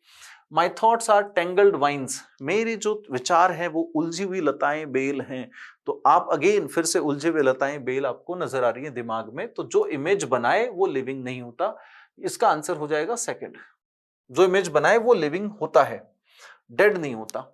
My thoughts are tangled vines, मेरे जो विचार हैं वो उलझी हुई लताएं बेल हैं। तो आप अगेन फिर से उलझे हुए लताएं बेल आपको नजर आ रही है दिमाग में, तो जो इमेज बनाए वो लिविंग नहीं होता। इसका आंसर हो जाएगा सेकंड, जो इमेज बनाए वो लिविंग होता है, डेड नहीं होता,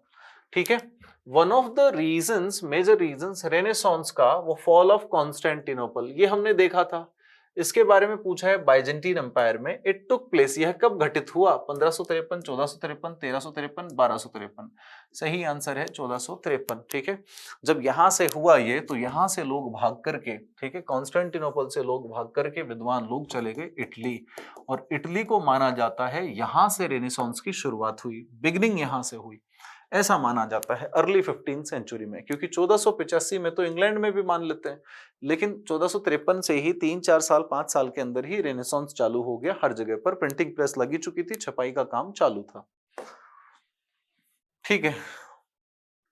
ठीक है। One of the reasons, major reasons Renaissance का, वो फॉल ऑफ कॉन्स्टेंटिनोपल, ये हमने देखा था। इसके बारे में पूछा है बाइजेंटीन एम्पायर में, इट टुक प्लेस, यह कब घटित हुआ, 1553, 1453, 1353, 1253। सही आंसर है 1453, ठीक है। जब यहां से हुआ ये, तो यहां से लोग भाग करके, ठीक है, कॉन्स्टेंटिनोपल से लोग भाग करके, विद्वान लोग चले गए इटली, और इटली को माना जाता है यहां से रेनेसांस की शुरुआत हुई, बिगनिंग यहां से हुई। ऐसा माना जाता है अर्ली 15 सेंचुरी में, क्योंकि 1485 में तो इंग्लैंड में भी मान लेते हैं, लेकिन 1453 से ही 3-4 साल 5 साल के अंदर ही रेनेसांस चालू हो गया, हर जगह पर प्रिंटिंग प्रेस लगी चुकी थी, छपाई का काम चालू था। ठीक है,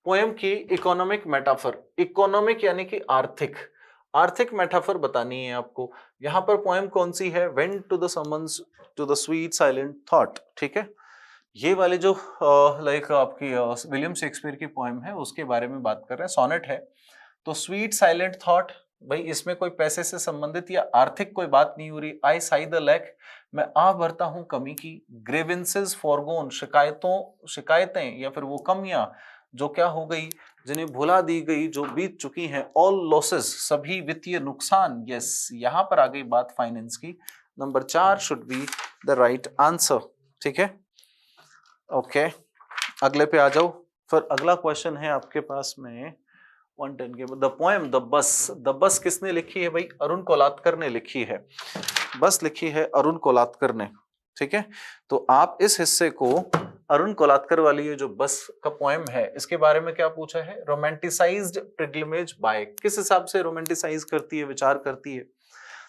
पोएम की इकोनॉमिक मेटाफर, इकोनॉमिक यानी कि आर्थिक, आर्थिक मेटाफर बतानी है आपको। यहां पर पोएम कौन सी है, went to the summons to the sweet silent thought, ठीक है, ये वाले जो लाइक आपकी विलियम शेक्सपियर की पोएम है उसके बारे में बात कर रहे हैं, सोनेट है। तो स्वीट साइलेंट थॉट, भाई इसमें कोई पैसे से संबंधित या आर्थिक कोई बात नहीं हो रही। आई साई द लैक, मैं आ भरता हूं कमी की। ग्रेवेंसेस फॉरगोन, शिकायतें या फिर वो कमियां जो क्या हो गई, जिन्हें भुला दी गई, जो बीत चुकी हैं। ऑल लॉसेस, सभी वित्तीय नुकसान। यस, यहां पर आ गई बात फाइनेंस की। Number 4 should be the right answer, ठीक है। ओके, अगले पे आ जाओ। फिर अगला क्वेश्चन है आपके पास में 110 के, the poem the bus. The bus किसने लिखी है भाई, अरुण कोलात्कर ने लिखी है। बस लिखी है अरुण कोलात्कर ने, ठीक है। तो आप इस हिस्से को, अरुण कोलात्कर वाली ये जो बस का पोएम है, इसके बारे में क्या पूछा है, रोमांटिसाइज्ड पिलग्रिमेज बाय, किस हिसाब से रोमांटिसाइज करती है, विचार करती है।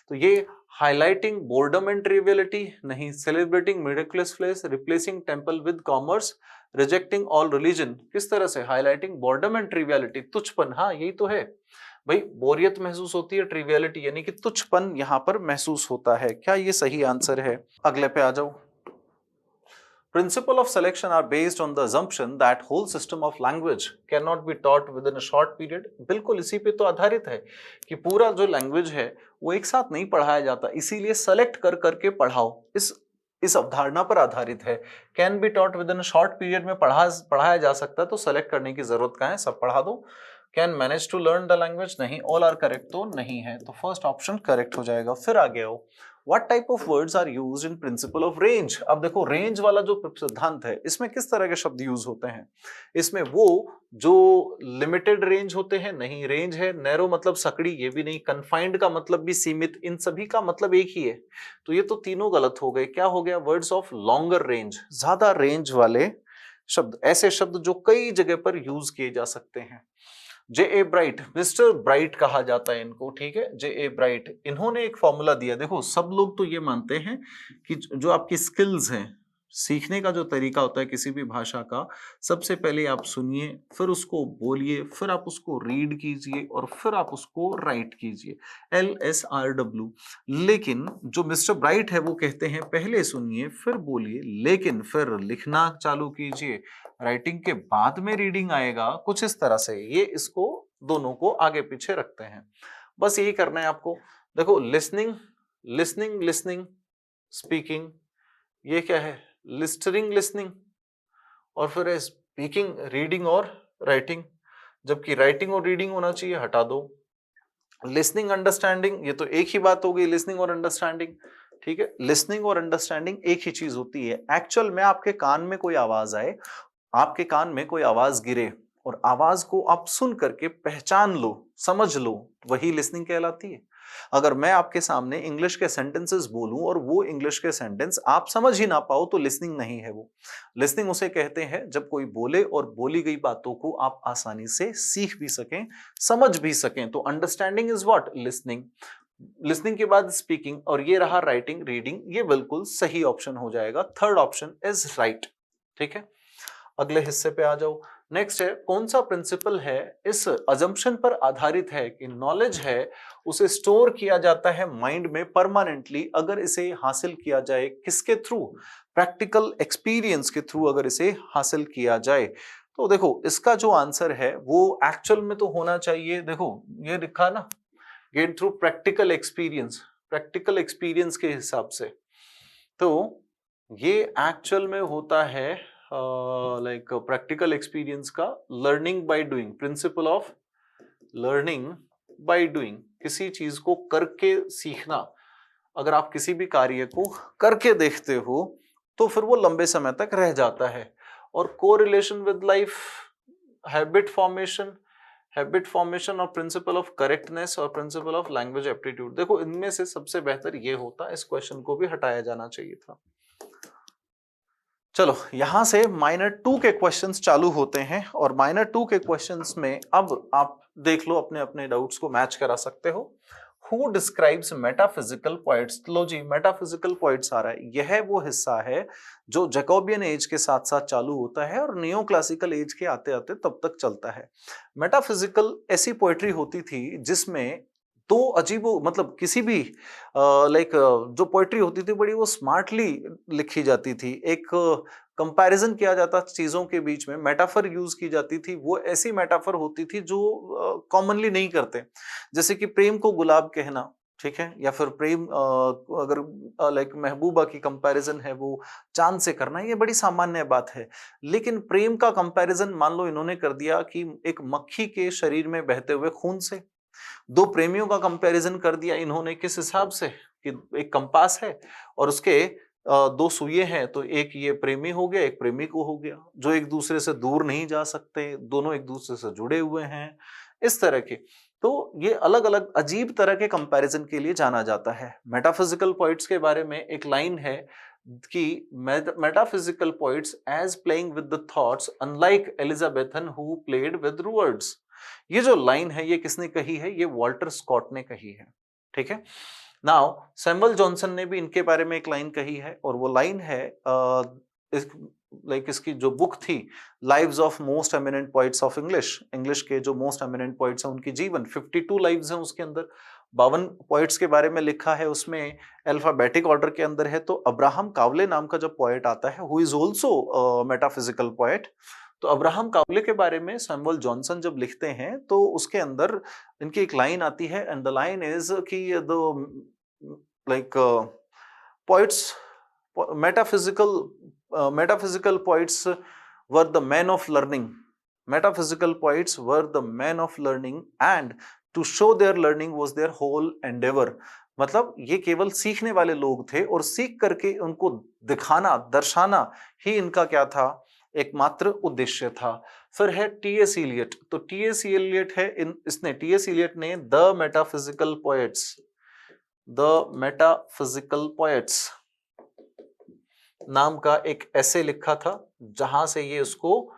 तो ये हाईलाइटिंग बोर्डम एंड ट्रिवियलिटी, नहीं, celebrating miraculous place, replacing temple with commerce, rejecting all religion. किस तरह से, हाईलाइटिंग बोर्डम एंड ट्रिवियलिटी, तुच्छपन, हाँ यही तो है भाई, बोरियत महसूस होती है, ट्रिवियलिटी यानी कि तुच्छपन यहां पर महसूस होता है। क्या ये सही आंसर है? अगले पे आ जाओ। Principle of selection are based on the assumption that whole system of language cannot be taught within a short period। बिल्कुल इसी पे तो आधारित है कि पूरा जो लैंग्वेज है वो एक साथ नहीं पढ़ाया जाता, इसीलिए सेलेक्ट कर करके पढ़ाओ, इस अवधारणा पर आधारित है। Can be taught with in short period में पढ़ाया जा सकता है, तो सेलेक्ट करने की जरूरत कहाँ है, सब पढ़ा दो। Can manage to learn the language, नहीं, ऑल आर करेक्ट तो नहीं है, तो फर्स्ट ऑप्शन करेक्ट हो जाएगा। फिर आगे आओ, What type of words are used in principle of range? अब देखो रेंज वाला जो सिद्धांत है, इसमें किस तरह के शब्द यूज होते हैं। इसमें वो जो लिमिटेड रेंज होते हैं, नहीं, रेंज है। नैरो मतलब सकड़ी, ये भी नहीं। कन्फाइंड का मतलब भी सीमित, इन सभी का मतलब एक ही है। तो ये तो तीनों गलत हो गए। क्या हो गया, वर्ड्स ऑफ लॉन्गर रेंज, ज्यादा रेंज वाले शब्द, ऐसे शब्द जो कई जगह पर यूज किए जा सकते हैं। जे ए ब्राइट, मिस्टर ब्राइट कहा जाता है इनको, ठीक है, जे ए ब्राइट, इन्होंने एक फॉर्मूला दिया। देखो सब लोग तो ये मानते हैं कि जो आपकी स्किल्स हैं, सीखने का जो तरीका होता है किसी भी भाषा का, सबसे पहले आप सुनिए, फिर उसको बोलिए, फिर आप उसको रीड कीजिए और फिर आप उसको राइट कीजिए, LSRW। लेकिन जो मिस्टर ब्राइट है वो कहते हैं पहले सुनिए फिर बोलिए, लेकिन फिर लिखना चालू कीजिए, राइटिंग के बाद में रीडिंग आएगा, कुछ इस तरह से। ये इसको दोनों को आगे पीछे रखते हैं, बस यही करना है आपको। देखो लिसनिंग, लिसनिंग, लिसनिंग, स्पीकिंग, ये क्या है, लिस्टरिंग, लिसनिंग, और फिर है स्पीकिंग, रीडिंग और राइटिंग, जबकि राइटिंग और रीडिंग होना चाहिए, हटा दो। लिसनिंग, अंडरस्टैंडिंग, ये तो एक ही बात हो गई, लिसनिंग और अंडरस्टैंडिंग, ठीक है। लिसनिंग और अंडरस्टैंडिंग एक ही चीज होती है। एक्चुअल में आपके कान में कोई आवाज आए, आपके कान में कोई आवाज गिरे और आवाज को आप सुन करके पहचान लो, समझ लो, वही लिसनिंग कहलाती है। अगर मैं आपके सामने इंग्लिश के सेंटेंसेस बोलूं और वो इंग्लिश के सेंटेंस आप समझ ही ना पाओ, तो लिसनिंग नहीं है वो। लिसनिंग उसे कहते हैं जब कोई बोले और बोली गई बातों को आप आसानी से सीख भी सकें, समझ भी सकें। तो understanding is what, listening. Listening के बाद स्पीकिंग, और ये रहा राइटिंग, रीडिंग, ये बिल्कुल सही ऑप्शन हो जाएगा। थर्ड ऑप्शन इज राइट, ठीक है। अगले हिस्से पे आ जाओ। नेक्स्ट है, कौन सा प्रिंसिपल है इस अजम्पशन पर आधारित है कि नॉलेज है उसे स्टोर किया जाता है माइंड में परमानेंटली, अगर इसे हासिल किया जाए किसके थ्रू, प्रैक्टिकल एक्सपीरियंस के थ्रू अगर इसे हासिल किया जाए। तो देखो इसका जो आंसर है वो एक्चुअल में तो होना चाहिए, देखो ये लिखा ना, gain through practical experience, practical experience के हिसाब से। तो ये एक्चुअल में होता है लाइक प्रैक्टिकल एक्सपीरियंस का learning by doing, principle of learning by doing, किसी चीज को करके सीखना। अगर आप किसी भी कार्य को करके देखते हो तो फिर वो लंबे समय तक रह जाता है। और correlation with life, habit formation, habit formation और प्रिंसिपल ऑफ करेक्टनेस और प्रिंसिपल ऑफ लैंग्वेज एप्टीट्यूड, देखो इनमें से सबसे बेहतर ये होता, इस क्वेश्चन को भी हटाया जाना चाहिए था। चलो यहां से माइनर 2 के क्वेश्चंस चालू होते हैं और माइनर 2 के क्वेश्चंस में अब आप देख लो, अपने अपने डाउट्स को मैच करा सकते हो। Who describes metaphysical points. लो जी, मेटाफिजिकल पॉइंट्स आ रहा है, यह वो हिस्सा है जो जैकोबियन एज के साथ साथ चालू होता है और नियो क्लासिकल एज के आते आते तब तक चलता है। मेटाफिजिकल ऐसी पोएट्री होती थी जिसमें दो अजीबो मतलब किसी भी लाइक जो पोएट्री होती थी बड़ी वो स्मार्टली लिखी जाती थी। एक कंपैरिजन किया जाता चीजों के बीच में, मेटाफर यूज की जाती थी, वो ऐसी मेटाफर होती थी जो कॉमनली नहीं करते। जैसे कि प्रेम को गुलाब कहना, ठीक है, या फिर प्रेम अगर लाइक महबूबा की कंपैरिजन है वो चांद से करना, ये बड़ी सामान्य बात है। लेकिन प्रेम का कंपैरिजन मान लो इन्होंने कर दिया कि एक मक्खी के शरीर में बहते हुए खून से। दो प्रेमियों का कंपैरिजन कर दिया इन्होंने किस हिसाब से कि एक कंपास है और उसके दो सुइए हैं, तो एक ये प्रेमी हो गया, एक प्रेमिक हो गया, जो एक दूसरे से दूर नहीं जा सकते, दोनों एक दूसरे से जुड़े हुए हैं, इस तरह के। तो ये अलग अलग अजीब तरह के कंपैरिजन के लिए जाना जाता है। मेटाफिजिकल पॉइंट्स के बारे में एक लाइन है कि metaphysical points as playing with the thoughts unlike Elizabethan who played with words. ये जो लाइन है ये किसने कही है? ये वॉल्टर स्कॉट ने कही है, ठीक है। नाउ सैमुअल जॉनसन ने भी इनके बारे में एक लाइन कही है और वो लाइन है इसकी जो बुक थी lives of most eminent poets of English, English के जो मोस्ट एमिनेंट पोइट्स हैं उनकी जीवन, 52 लाइव्स हैं उसके अंदर, 52 पोइट्स के बारे में लिखा है उसमें, अल्फाबेटिक ऑर्डर के अंदर है। तो अब्राहम कावले नाम का जो पोएट आता है who is also metaphysical poet, तो अब्राहम कावले के बारे में सैमुअल जॉनसन जब लिखते हैं तो उसके अंदर इनकी एक लाइन आती है एंड द लाइन इज कि the like poets metaphysical poets were the men of learning, metaphysical poets were the men of learning and to show their learning was their whole endeavor। मतलब ये केवल सीखने वाले लोग थे और सीख करके उनको दिखाना दर्शाना ही इनका क्या था, एकमात्र उद्देश्य था। फिर है टीएस इलियट, तो टीएस इलियट है इसने टीएस इलियट ने the metaphysical poets, the metaphysical poets नाम का एक ऐसे लिखा था जहां से ये उसको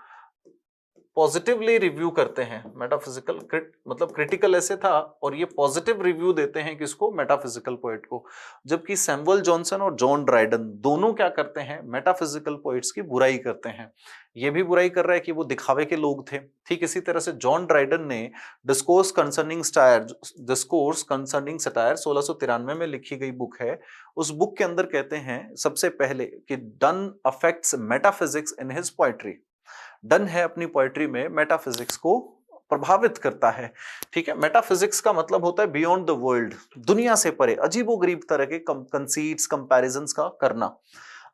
पॉजिटिवली रिव्यू करते हैं। मेटाफिजिकल मतलब क्रिटिकल ऐसे था और ये पॉजिटिव रिव्यू देते हैं किसको? मेटाफिजिकल पोएट को। जबकि सैमुअल जॉनसन और जॉन ड्राइडन दोनों क्या करते हैं? मेटाफिजिकल पोएट्स की बुराई करते हैं। ये भी बुराई कर रहा है कि वो दिखावे के लोग थे। ठीक इसी तरह से जॉन ड्राइडन ने डिस्कोर्स कंसर्निंग सटायर 1693 में लिखी गई बुक है। उस बुक के अंदर कहते हैं सबसे पहले कि done affects metaphysics in his poetry. Done है अपनी पोएट्री में मेटाफिजिक्स को प्रभावित करता है। ठीक है, मेटाफिजिक्स का मतलब होता है बियॉन्ड द वर्ल्ड, दुनिया से परे, अजीबोगरीब तरह के कंसीट्स कंपैरिजंस का करना।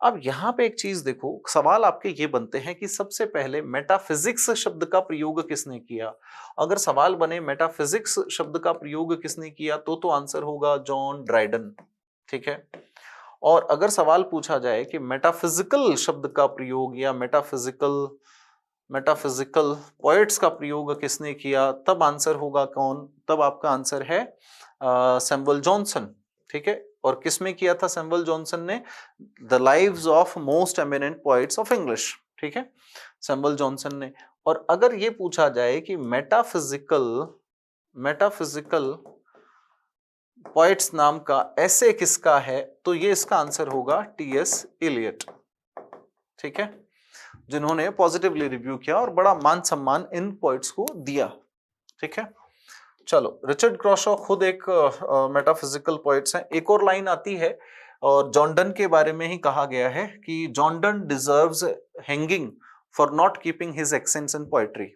अब यहां पे एक चीज देखो, सवाल आपके ये बनते हैं कि सबसे पहले मेटाफिजिक्स शब्द का प्रयोग किसने किया। अगर सवाल बने मेटाफिजिक्स शब्द का प्रयोग किसने किया तो आंसर होगा जॉन ड्राइडन। ठीक है, और अगर सवाल पूछा जाए कि मेटाफिजिकल शब्द का प्रयोग या मेटाफिजिकल पोएट्स का प्रयोग किसने किया, तब आंसर होगा कौन? तब आपका आंसर है सैमुअल जॉनसन। ठीक है, और किसमें किया था सैमुअल जॉनसन ने? The lives of most eminent poets of English. ठीक है, सैमुअल जॉनसन ने। और अगर ये पूछा जाए कि मेटाफिजिकल पोएट्स नाम का ऐसे किसका है, तो ये इसका आंसर होगा टीएस इलियट। ठीक है, जिन्होंने पॉजिटिवली रिव्यू किया और बड़ा मान सम्मान इन पोएट्स को दिया। ठीक है, चलो रिचर्ड क्रॉशॉ खुद एक मेटाफिजिकल पोएट्स हैं। एक और लाइन आती है और जॉन डन के बारे में ही कहा गया है कि John Donne deserves hanging for not keeping his accents in poetry,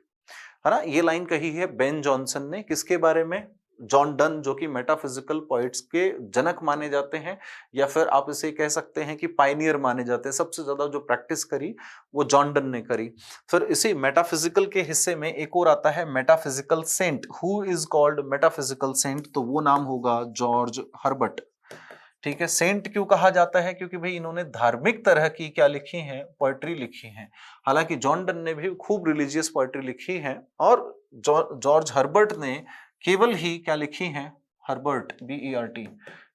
है ना। ये लाइन कही है बेन जॉनसन ने, किसके बारे में? जॉन डन, जो कि मेटाफिजिकल पोएट्स के जनक माने जाते हैं, या फिर आप इसे कह सकते हैं कि पायनियर माने जाते हैं। सबसे ज्यादा जो प्रैक्टिस करी वो जॉन डन ने करी। फिर इसी मेटाफिजिकल के हिस्से में एक और आता है metaphysical saint. Who is called metaphysical saint? तो वो नाम होगा जॉर्ज हर्बर्ट। ठीक है, सेंट क्यों कहा जाता है? क्योंकि भाई इन्होंने धार्मिक तरह की क्या लिखी है? पोएट्री लिखी है। हालांकि जॉन डन ने भी खूब रिलीजियस पोएट्री लिखी है और जॉर्ज हर्बर्ट ने केवल ही क्या लिखी है? हर्बर्ट BERT,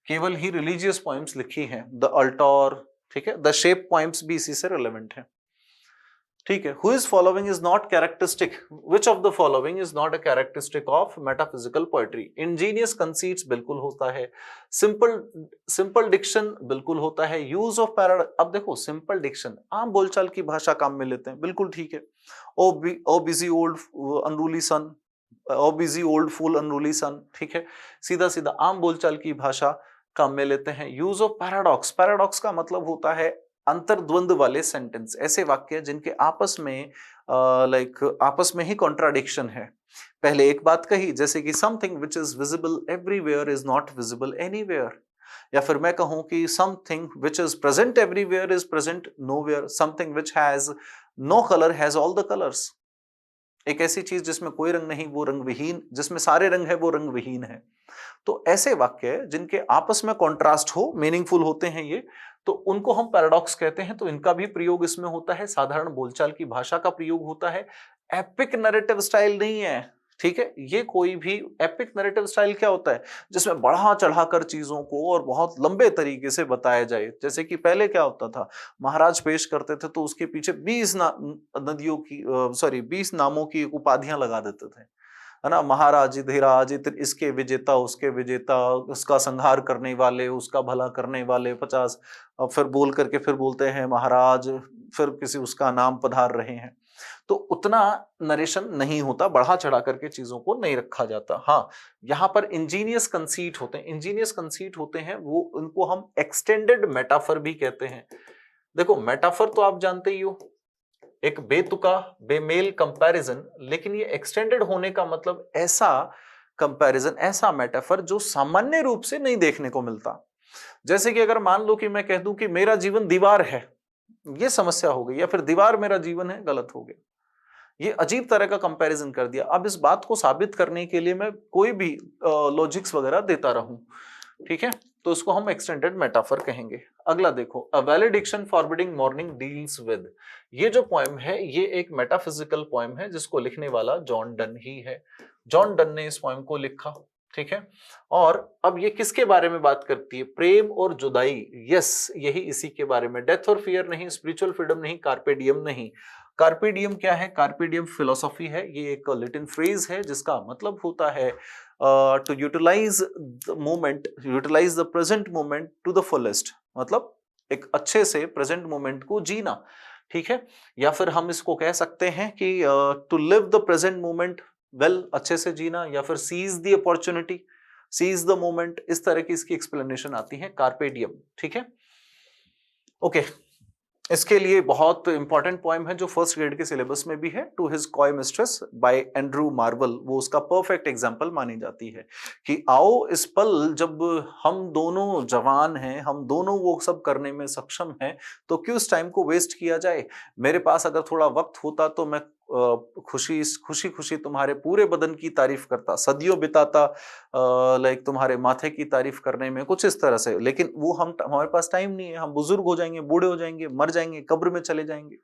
केवल ही रिलीजियस पोएम्स लिखी हैं। द अल्टोर, ठीक है, द शेप पोएम्स भी इसी से रिलेवेंट है। ठीक है, who is following is not characteristic, which of the following is not a characteristic of metaphysical poetry. Angénieux conceits बिल्कुल होता है, सिंपल सिंपल डिक्शन बिल्कुल होता है, यूज ऑफ पैराडॉक्स। अब देखो सिंपल डिक्शन आम बोलचाल की भाषा काम में लेते हैं, बिल्कुल ठीक है। ओ बिजी ओल्ड अनरूली सन, ओ बिजी ओल्ड फूल अनरूली सन, ठीक है, सीधा सीधा आम बोलचाल की भाषा काम में लेते हैं। यूज ऑफ पैराडॉक्स, पैराडॉक्स का मतलब होता है अंतर्द्वंद वाले सेंटेंस, ऐसे वाक्य जिनके आपस में आपस में ही कॉन्ट्राडिक्शन है। पहले एक बात कही, जैसे कि something which is visible everywhere is not visible anywhere, या फिर मैं कहूं कि something which is present everywhere is present nowhere, something which has no colour has all the colours. एक ऐसी चीज जिसमें कोई रंग नहीं वो रंग विहीन, जिसमें सारे रंग है वो रंग विहीन है। तो ऐसे वाक्य जिनके आपस में कॉन्ट्रास्ट हो, मीनिंगफुल होते हैं ये, तो उनको हम पैराडॉक्स कहते हैं। तो इनका भी प्रयोग इसमें होता है, साधारण बोलचाल की भाषा का प्रयोग होता है। एपिक नैरेटिव स्टाइल नहीं है, ठीक है। ये कोई भी एपिक नैरेटिव स्टाइल क्या होता है, जिसमें बढ़ा चढ़ाकर चीजों को और बहुत लंबे तरीके से बताया जाए। जैसे कि पहले क्या होता था, महाराज पेश करते थे तो उसके पीछे 20 नदियों की 20 नामों की उपाधियां लगा देते थे, है ना। महाराज धीराज, इसके विजेता, उसके विजेता, उसका संहार करने वाले, उसका भला करने वाले 50, फिर बोल करके फिर बोलते हैं महाराज, फिर किसी उसका नाम पधार रहे हैं। तो उतना नरेशन नहीं होता, बढ़ा चढ़ा करके चीजों को नहीं रखा जाता। हाँ, यहाँ पर इंजीनियस कंसीट होते हैं। इंजीनियस कंसीट होते हैं वो, उनको हम एक्सटेंडेड मेटाफर भी कहते हैं। देखो मेटाफर तो आप जानते ही हो, एक बेतुका बेमेल कंपैरिजन, लेकिन ये एक्सटेंडेड होने का मतलब ऐसा कंपैरिजन, ऐसा मेटाफर जो सामान्य रूप से नहीं देखने को मिलता। जैसे कि अगर मान लो कि मैं कह दूं कि मेरा जीवन दीवार है, ये समस्या हो गई, या फिर दीवार मेरा जीवन है, गलत हो गया। ये अजीब तरह का कंपैरिजन कर दिया। अब इस बात को साबित करने के लिए मैं कोई भी लॉजिक्स वगैरह देता रहूं, ठीक है, तो इसको हम एक्सटेंडेड मेटाफर कहेंगे। अगला देखो, a valediction forbidding mourning deals with. ये जो पोएम है ये एक मेटाफिजिकल पोएम है, जिसको लिखने वाला जॉन डन ही है। जॉन डन ने इस पोएम को लिखा, ठीक है। और अब ये किसके बारे में बात करती है, प्रेम और जुदाई। यस, यही इसी के बारे में। डेथ और फियर नहीं, स्पिरिचुअल फ्रीडम नहीं, कार्पे डियम नहीं। कार्पे डियम क्या है, कार्पे डियम फिलोसॉफी है। ये एक लैटिन फ्रेज है जिसका मतलब होता है to utilise the moment, utilise the present moment to the fullest, मतलब एक अच्छे से प्रेजेंट मोमेंट को जीना, ठीक है। या फिर हम इसको कह सकते हैं कि to live the present moment well, अच्छे से जीना, या फिर seize the opportunity, seize the moment, इस तरह की इसकी एक्सप्लेनेशन आती है कार्पे डियम, ठीक है। ओके, इसके लिए बहुत इंपॉर्टेंट पोएम है जो फर्स्ट ग्रेड के सिलेबस में भी है, to his coy mistress by Andrew Marvell. वो उसका परफेक्ट एग्जांपल मानी जाती है कि आओ इस पल जब हम दोनों जवान हैं, हम दोनों वो सब करने में सक्षम हैं, तो क्यों इस टाइम को वेस्ट किया जाए। मेरे पास अगर थोड़ा वक्त होता तो मैं खुशी खुशी खुशी तुम्हारे पूरे बदन की तारीफ करता, सदियों बिताता लाइक तुम्हारे माथे की तारीफ करने में, कुछ इस तरह से। लेकिन वो हमारे पास टाइम नहीं है, हम बुजुर्ग हो जाएंगे, बूढ़े हो जाएंगे, मर जाएंगे, कब्र में चले जाएंगे।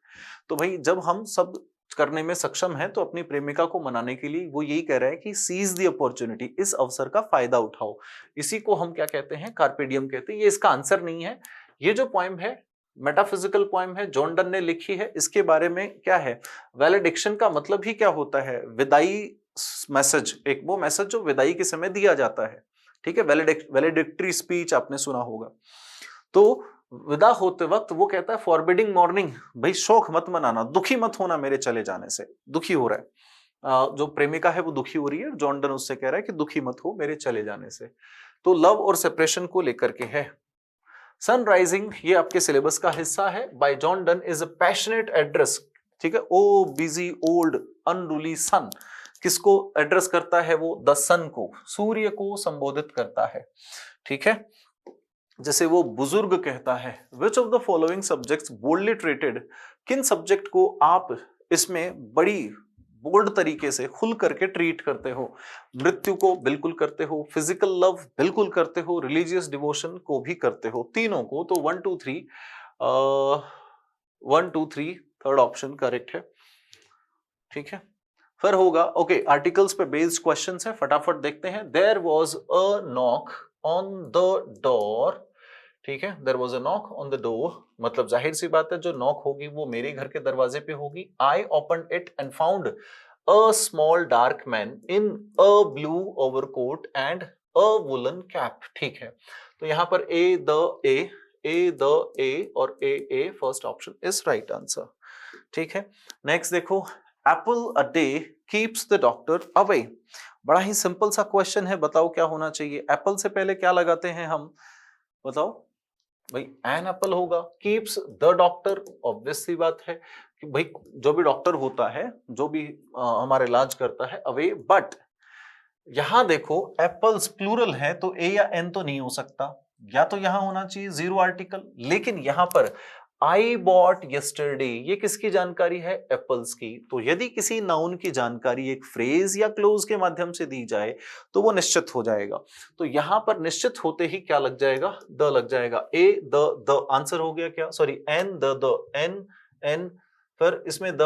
तो भाई जब हम सब करने में सक्षम है तो अपनी प्रेमिका को मनाने के लिए वो यही कह रहा है कि सीज द अपॉर्चुनिटी, इस अवसर का फायदा उठाओ। इसी को हम क्या कहते हैं, कार्पे डियम कहते हैं। ये इसका आंसर नहीं है। ये जो पोएम है मेटाफिजिकल पोएम है, जॉन डन ने लिखी है। इसके बारे में क्या है, वैलिडिक्शन का मतलब ही क्या होता है, विदाई मैसेज, एक वो मैसेज जो विदाई के समय दिया जाता है, ठीक है। वैलिडिक्टरी स्पीच आपने सुना होगा। तो विदा होते वक्त वो कहता है फॉरबिडिंग मॉर्निंग, भाई शोक मत मनाना, दुखी मत होना मेरे चले जाने से। दुखी हो रहा है, जो प्रेमिका है वो दुखी हो रही है, जॉन डन उससे कह रहा है कि दुखी मत हो मेरे चले जाने से। तो लव और सेपरेशन को लेकर के है। सनराइजिंग ये आपके सिलेबस का हिस्सा है, bye John Donne is a passionate address, ठीक है। ओ बिजी ओल्ड अनरूली सन, किसको एड्रेस करता है वो, द सन को, सूर्य को संबोधित करता है, ठीक है। जैसे वो बुजुर्ग कहता है, विच of the following subjects boldly treated, किन सब्जेक्ट को आप इसमें बड़ी बोल्ड तरीके से खुल करके ट्रीट करते हो। मृत्यु को बिल्कुल करते हो, फिजिकल लव बिल्कुल करते हो, रिलीजियस डिवोशन को भी करते हो, तीनों को। तो 1 2 3 1 2 3 थर्ड ऑप्शन करेक्ट है, ठीक है। फिर होगा ओके, आर्टिकल्स पे बेस्ड क्वेश्चंस है, फटाफट देखते हैं। There was a knock on the door, ठीक है, there was a knock on the door, मतलब जाहिर सी बात है जो नॉक होगी वो मेरे घर के दरवाजे पे होगी। I opened it and found a small dark man in a blue overcoat and a woollen cap. ठीक है, तो यहां पर ए द ए और a first option is right answer. ठीक है, नेक्स्ट देखो, apple a day keeps the doctor away. बड़ा ही सिंपल सा क्वेश्चन है, बताओ क्या होना चाहिए। एप्पल से पहले क्या लगाते हैं हम, बताओ भाई। एन एप्पल होगा, कीप्स द डॉक्टर, ऑब्वियस सी बात है कि भाई जो भी डॉक्टर होता है, जो भी हमारा इलाज करता है, अवे। बट यहां देखो एप्पल्स प्लूरल है तो ए या एन तो नहीं हो सकता, या तो यहां होना चाहिए जीरो आर्टिकल। लेकिन यहां पर आई बॉट यस्टरडे, ये किसकी जानकारी है, एप्पल्स की। तो यदि किसी नाउन की जानकारी एक फ्रेज या क्लोज के माध्यम से दी जाए तो वो निश्चित हो जाएगा। तो यहां पर निश्चित होते ही क्या लग जाएगा, द लग जाएगा। ए द आंसर हो गया क्या, sorry an the an an, फिर इसमें द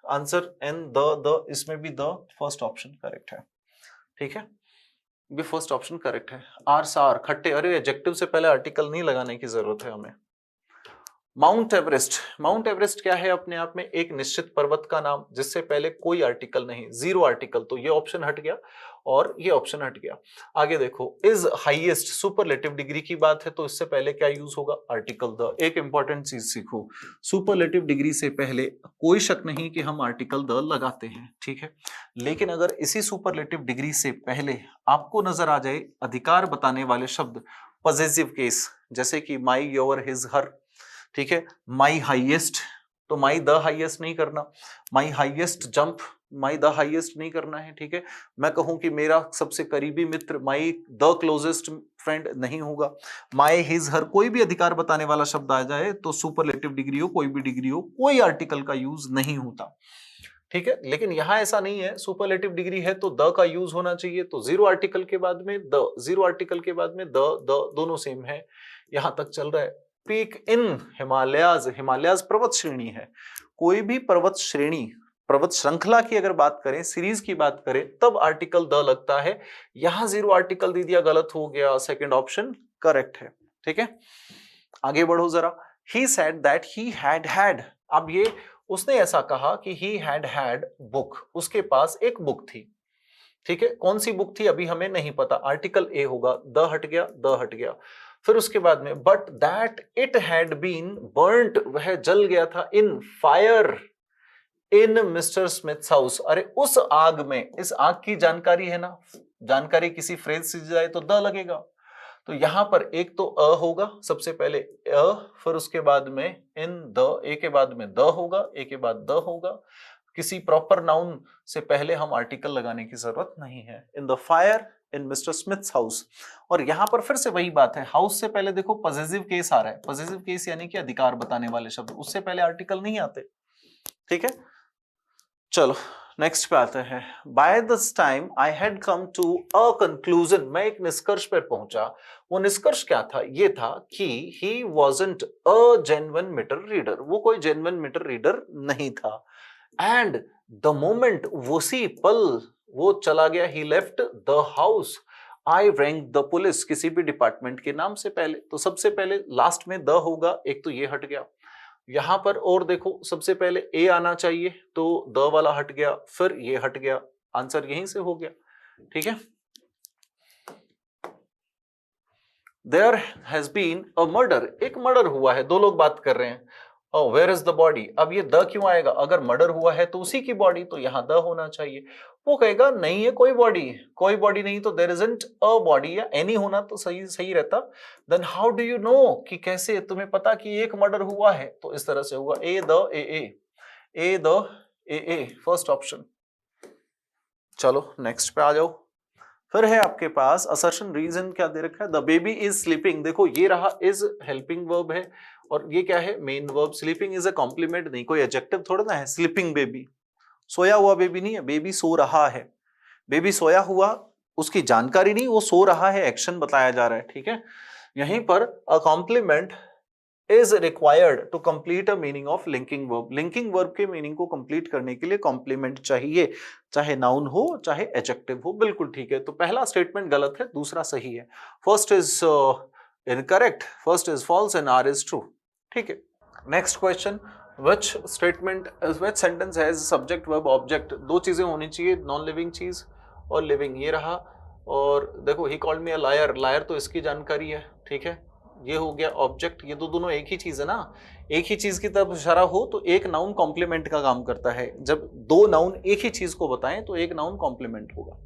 आंसर एन द इसमें भी द, फर्स्ट ऑप्शन करेक्ट है। ठीक है, ये फर्स्ट ऑप्शन करेक्ट है। आर सार खट्टे, अरे एडजेक्टिव से पहले आर्टिकल नहीं लगाने की जरूरत है हमें। माउंट एवरेस्ट, माउंट एवरेस्ट क्या है, अपने आप में एक निश्चित पर्वत का नाम जिससे पहले कोई आर्टिकल नहीं, जीरो आर्टिकल, तो ये ऑप्शन हट गया और ये ऑप्शन हट गया। आगे देखो, इज हाईएस्ट, सुपरलेटिव डिग्री की बात है तो इससे पहले क्या यूज होगा, आर्टिकल द। एक इंपॉर्टेंट चीज सीखो, सुपरलेटिव डिग्री से पहले कोई शक नहीं कि हम आर्टिकल द लगाते हैं, ठीक है। लेकिन अगर इसी सुपरलेटिव डिग्री से पहले आपको नजर आ जाए अधिकार बताने वाले शब्द, पॉजेसिव केस, जैसे कि माई, योर, हिज, हर, ठीक है। माई हाईएस्ट, तो माई द हाईएस्ट नहीं करना। My highest jump, my the highest नहीं करना है, ठीक है। मैं कहूं कि मेरा सबसे करीबी मित्र, माई द क्लोजेस्ट फ्रेंड नहीं होगा। माई, हिज, हर, कोई भी अधिकार बताने वाला शब्द आ जाए तो सुपरलेटिव डिग्री हो, कोई भी डिग्री हो, कोई आर्टिकल का यूज नहीं होता, ठीक है। लेकिन यहां ऐसा नहीं है, सुपरलेटिव डिग्री है तो द का यूज होना चाहिए, तो जीरो आर्टिकल के बाद में द, जीरो आर्टिकल के बाद में द दोनों सेम है, यहां तक चल रहा है। पीक इन हिमालयाज, हिमालयाज पर्वत श्रेणी है। कोई भी पर्वत श्रेणी, पर्वत श्रृंखला की अगर बात करें, सीरीज की बात करें, तब आर्टिकल द लगता है। यहां जीरो आर्टिकल दे दिया, गलत हो गया, सेकंड ऑप्शन करेक्ट है, ठीक है। आगे बढ़ो जरा। He said that he had, अब ये उसने ऐसा कहा कि ही हैड बुक, उसके पास एक बुक थी, ठीक है। कौन सी बुक थी अभी हमें नहीं पता, आर्टिकल ए होगा, द हट गया, द हट गया। फिर उसके बाद में but that it had been burnt, वह जल गया था, in fire in Mister Smith's house. अरे उस आग में, इस आग की जानकारी है ना, जानकारी किसी फ्रेज से जाए तो द लगेगा। तो यहां पर एक तो अ होगा, सबसे पहले अ, फिर उसके बाद में इन द, ए के बाद में द होगा, ए के बाद द होगा। किसी प्रॉपर नाउन से पहले हम आर्टिकल लगाने की जरूरत नहीं है। In the fire in Mister Smith's house. और यहां पर फिर से वही बात है, हाउस से पहले देखो पॉजेसिव केस आ रहा है, पॉजेसिव केस यानी कि अधिकार बताने वाले शब्द, उससे पहले आर्टिकल नहीं आते, ठीक है। चलो नेक्स्ट पे आते हैं। By this time I had come to a conclusion, मैं एक निष्कर्ष पर पहुंचा। वो निष्कर्ष क्या था, ये था कि he wasn't a genuine meter reader, वो कोई जेन्युइन मीटर रीडर नहीं था। एंड द मोमेंट, उसी पल वो चला गया, he left the house, I rang the police, किसी भी डिपार्टमेंट के नाम से पहले, तो सबसे पहले लास्ट में द होगा, एक तो ये हट गया। यहां पर और देखो, सबसे पहले ए आना चाहिए तो द वाला हट गया, फिर ये हट गया, आंसर यहीं से हो गया, ठीक है। There has been a murder, एक मर्डर हुआ है, दो लोग बात कर रहे हैं। Oh where is the body, अब ये द क्यों आएगा, अगर मर्डर हुआ है तो उसी की बॉडी, तो यहां द होना चाहिए। वो कहेगा नहीं है कोई बॉडी, कोई बॉडी नहीं, तो देयर इजंट अ बॉडी, या एनी होना तो सही सही रहता। Then how do you know, कि कैसे तुम्हें पता कि एक मर्डर हुआ है, तो इस तरह से होगा a the a the a, first option. चलो नेक्स्ट पे आ जाओ। फिर है आपके पास असर्शन रीजन, क्या दे रखा है, द बेबी इज स्लीपिंग। देखो ये रहा, इज हेल्पिंग वर्ब है और ये क्या है, main verb. Sleeping is a compliment नहीं, कोई एडजेक्टिव थोड़ा ना है। स्लीपिंग बेबी, सोया हुआ बेबी नहीं है, बेबी सो रहा है। बेबी सोया हुआ, उसकी जानकारी नहीं, वो सो रहा है, एक्शन बताया जा रहा है, ठीक है। यहीं पर a compliment is required to complete a meaning of linking verb, linking verb के मीनिंग को कंप्लीट करने के लिए कॉम्प्लीमेंट चाहिए, चाहे नाउन हो चाहे एडजेक्टिव हो, बिल्कुल ठीक है। तो पहला स्टेटमेंट गलत है, दूसरा सही है। First is incorrect, first is false and R is true. ठीक है, next question, which sentence has subject verb object, दो चीजें होनी चाहिए, नॉन लिविंग चीज और लिविंग, ये रहा। और देखो he called me a liar, liar तो इसकी जानकारी है, ठीक है, ये हो गया ऑब्जेक्ट, ये तो दोनों एक ही चीज है ना, एक ही चीज की तरफ इशारा हो तो एक नाउन कॉम्प्लीमेंट का काम करता है, जब दो नाउन एक ही चीज को बताएं तो एक नाउन कॉम्प्लीमेंट होगा।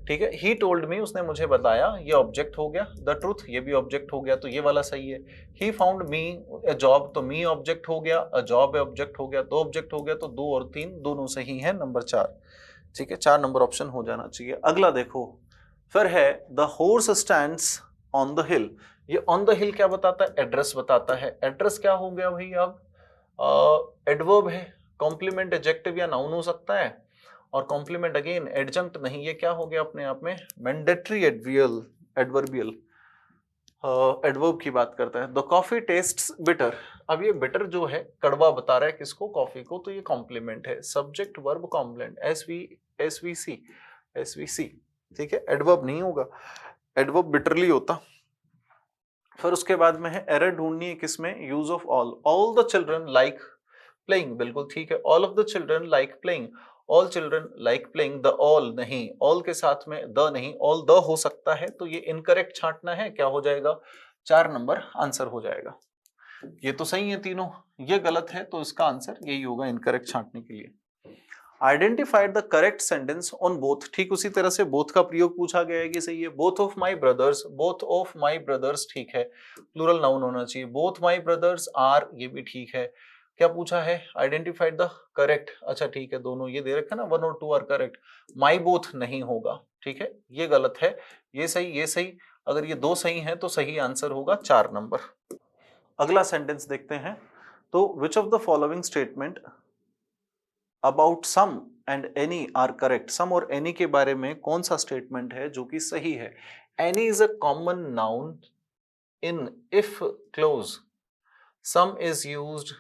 ठीक है, ही टोल्ड मी, उसने मुझे बताया, ये ऑब्जेक्ट हो गया, द ट्रूथ ये भी ऑब्जेक्ट हो गया, तो ये वाला सही है। He found me a job, तो मी ऑब्जेक्ट हो गया, अ जॉब ऑब्जेक्ट हो गया, दो ऑब्जेक्ट हो गया, तो 2 और 3 दोनों सही है, नंबर 4। ठीक है, 4 नंबर ऑप्शन हो जाना चाहिए। अगला देखो, फिर है the horse stands on the हिल, ये ऑन द हिल क्या बताता है, एड्रेस बताता है। एड्रेस क्या हो गया भाई, अब एडवर्ब है, कॉम्प्लीमेंट एडजेक्टिव या नाउन हो सकता है, और कॉम्प्लीमेंट अगेन एडजंक्ट नहीं, ये क्या हो गया अपने आप में मैंडेटरी एडवर्बियल एडवर्ब की बात करता है। द कॉफी टेस्ट्स बिटर, अब ये बिटर जो है कड़वा बता रहा है किसको, कॉफी को, तो ये कॉम्प्लीमेंट है, सब्जेक्ट वर्ब कॉम्प्लीमेंट, एसवीसी। ठीक है, एडवर्ब नहीं होगा, एडवर्ब बिटरली होता। फिर उसके बाद में है एरर ढूंढनी है किसमें, use of all the children like playing, बिल्कुल ठीक है, all of the children like playing, all children like playing, the all नहीं, ऑल के साथ में द नहीं, ऑल द हो सकता है, तो ये इनकरेक्ट छांटना है, क्या हो जाएगा, 4 नंबर आंसर हो जाएगा। ये तो सही है तीनों, ये गलत है, तो इसका आंसर यही होगा इनकरेक्ट छांटने के लिए। Identified the correct sentence on both, ठीक उसी तरह से बोथ का प्रयोग पूछा गया है कि सही है, बोथ ऑफ माई ब्रदर्स ठीक है, प्लूरल नाउन होना चाहिए, बोथ माई ब्रदर्स आर, ये भी ठीक है। क्या पूछा है, आइडेंटिफाइड द करेक्ट, अच्छा ठीक है, दोनों ये दे रखा ना, 1 और 2 आर करेक्ट, माई बोथ नहीं होगा, ठीक है, ये गलत है, ये सही, अगर ये 2 सही है तो सही आंसर होगा 4 नंबर। अगला सेंटेंस देखते हैं, तो which of the following statement about some and any are correct, some और एनी के बारे में कौन सा स्टेटमेंट है जो कि सही है। Any is a common noun in if close, some is used